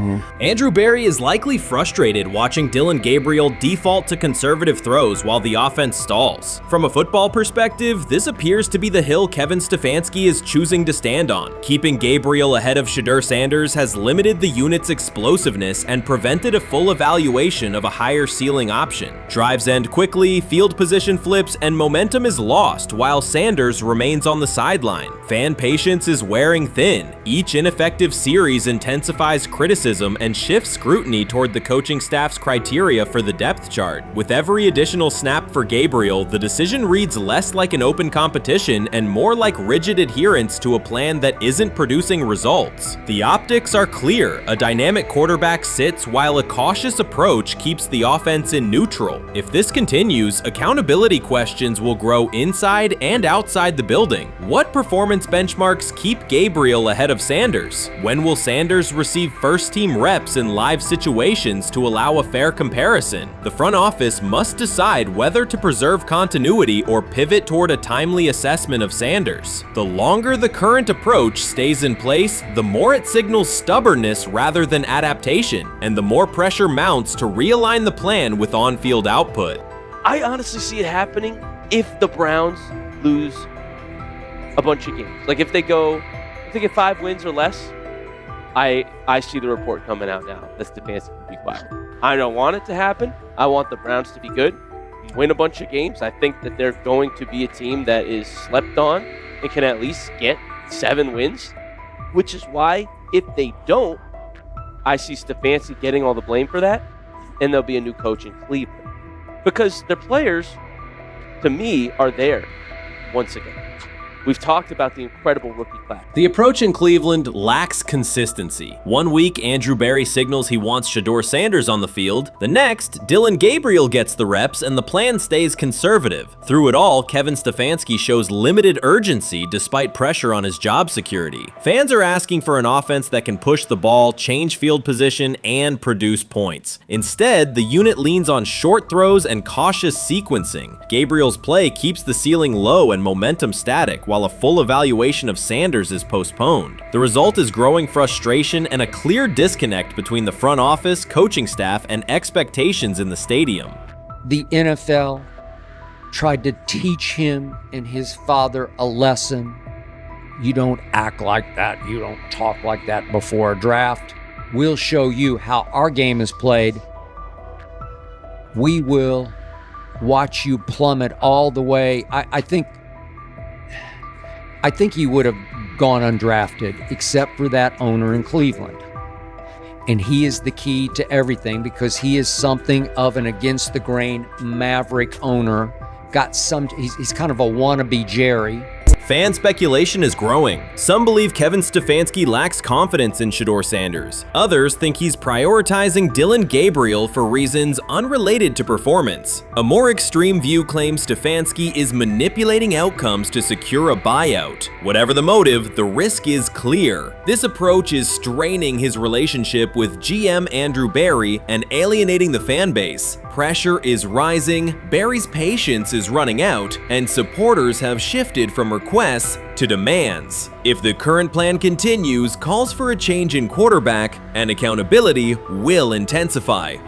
Andrew Berry is likely frustrated watching Dillon Gabriel default to conservative throws while the offense stalls. From a football perspective, this appears to be the hill Kevin Stefanski is choosing to stand on. Keeping Gabriel ahead of Shedeur Sanders has limited the unit's explosiveness and prevented a full evaluation of a higher ceiling option. Drives end quickly, field position flips, and momentum is lost while Sanders remains on the sideline. Fan patience is wearing thin. Each ineffective series intensifies criticism and shifts scrutiny toward the coaching staff's criteria for the depth chart. With every additional snap for Gabriel, the decision reads less like an open competition and more like rigid adherence to a plan that isn't producing results. The optics are clear. A dynamic quarterback sits while a cautious approach keeps the offense in neutral. If this continues, accountability questions will grow inside and outside the building. What performance benchmarks keep Gabriel ahead of Sanders? When will Sanders receive first-team reps in live situations to allow a fair comparison? The front office must decide whether to preserve continuity or pivot toward a timely assessment of Sanders. The longer the current approach stays in place, the more it signals stubbornness rather than adaptation, and the more pressure mounts to realign the plan with on-field output. I honestly see it happening if the Browns lose a bunch of games. If they get 5 wins or less, I see the report coming out now that Stefanski will be fired. I don't want it to happen. I want the Browns to be good, win a bunch of games. I think that they're going to be a team that is slept on and can at least get 7 wins, which is why if they don't, I see Stefanski getting all the blame for that, and there'll be a new coach in Cleveland. Because their players, to me, are there once again. We've talked about the incredible rookie class. The approach in Cleveland lacks consistency. One week, Andrew Berry signals he wants Shedeur Sanders on the field. The next, Dillon Gabriel gets the reps and the plan stays conservative. Through it all, Kevin Stefanski shows limited urgency despite pressure on his job security. Fans are asking for an offense that can push the ball, change field position, and produce points. Instead, the unit leans on short throws and cautious sequencing. Gabriel's play keeps the ceiling low and momentum static, while a full evaluation of Sanders is postponed. The result is growing frustration and a clear disconnect between the front office, coaching staff, and expectations in the stadium. The NFL tried to teach him and his father a lesson. You don't act like that. You don't talk like that before a draft. We'll show you how our game is played. We will watch you plummet all the way. I think he would have gone undrafted except for that owner in Cleveland. And he is the key to everything because he is something of an against-the-grain maverick owner. He's kind of a wannabe Jerry. Fan speculation is growing. Some believe Kevin Stefanski lacks confidence in Shedeur Sanders. Others think he's prioritizing Dillon Gabriel for reasons unrelated to performance. A more extreme view claims Stefanski is manipulating outcomes to secure a buyout. Whatever the motive, the risk is clear. This approach is straining his relationship with GM Andrew Berry and alienating the fan base. Pressure is rising, Berry's patience is running out, and supporters have shifted from requests to demands. If the current plan continues, calls for a change in quarterback and accountability will intensify.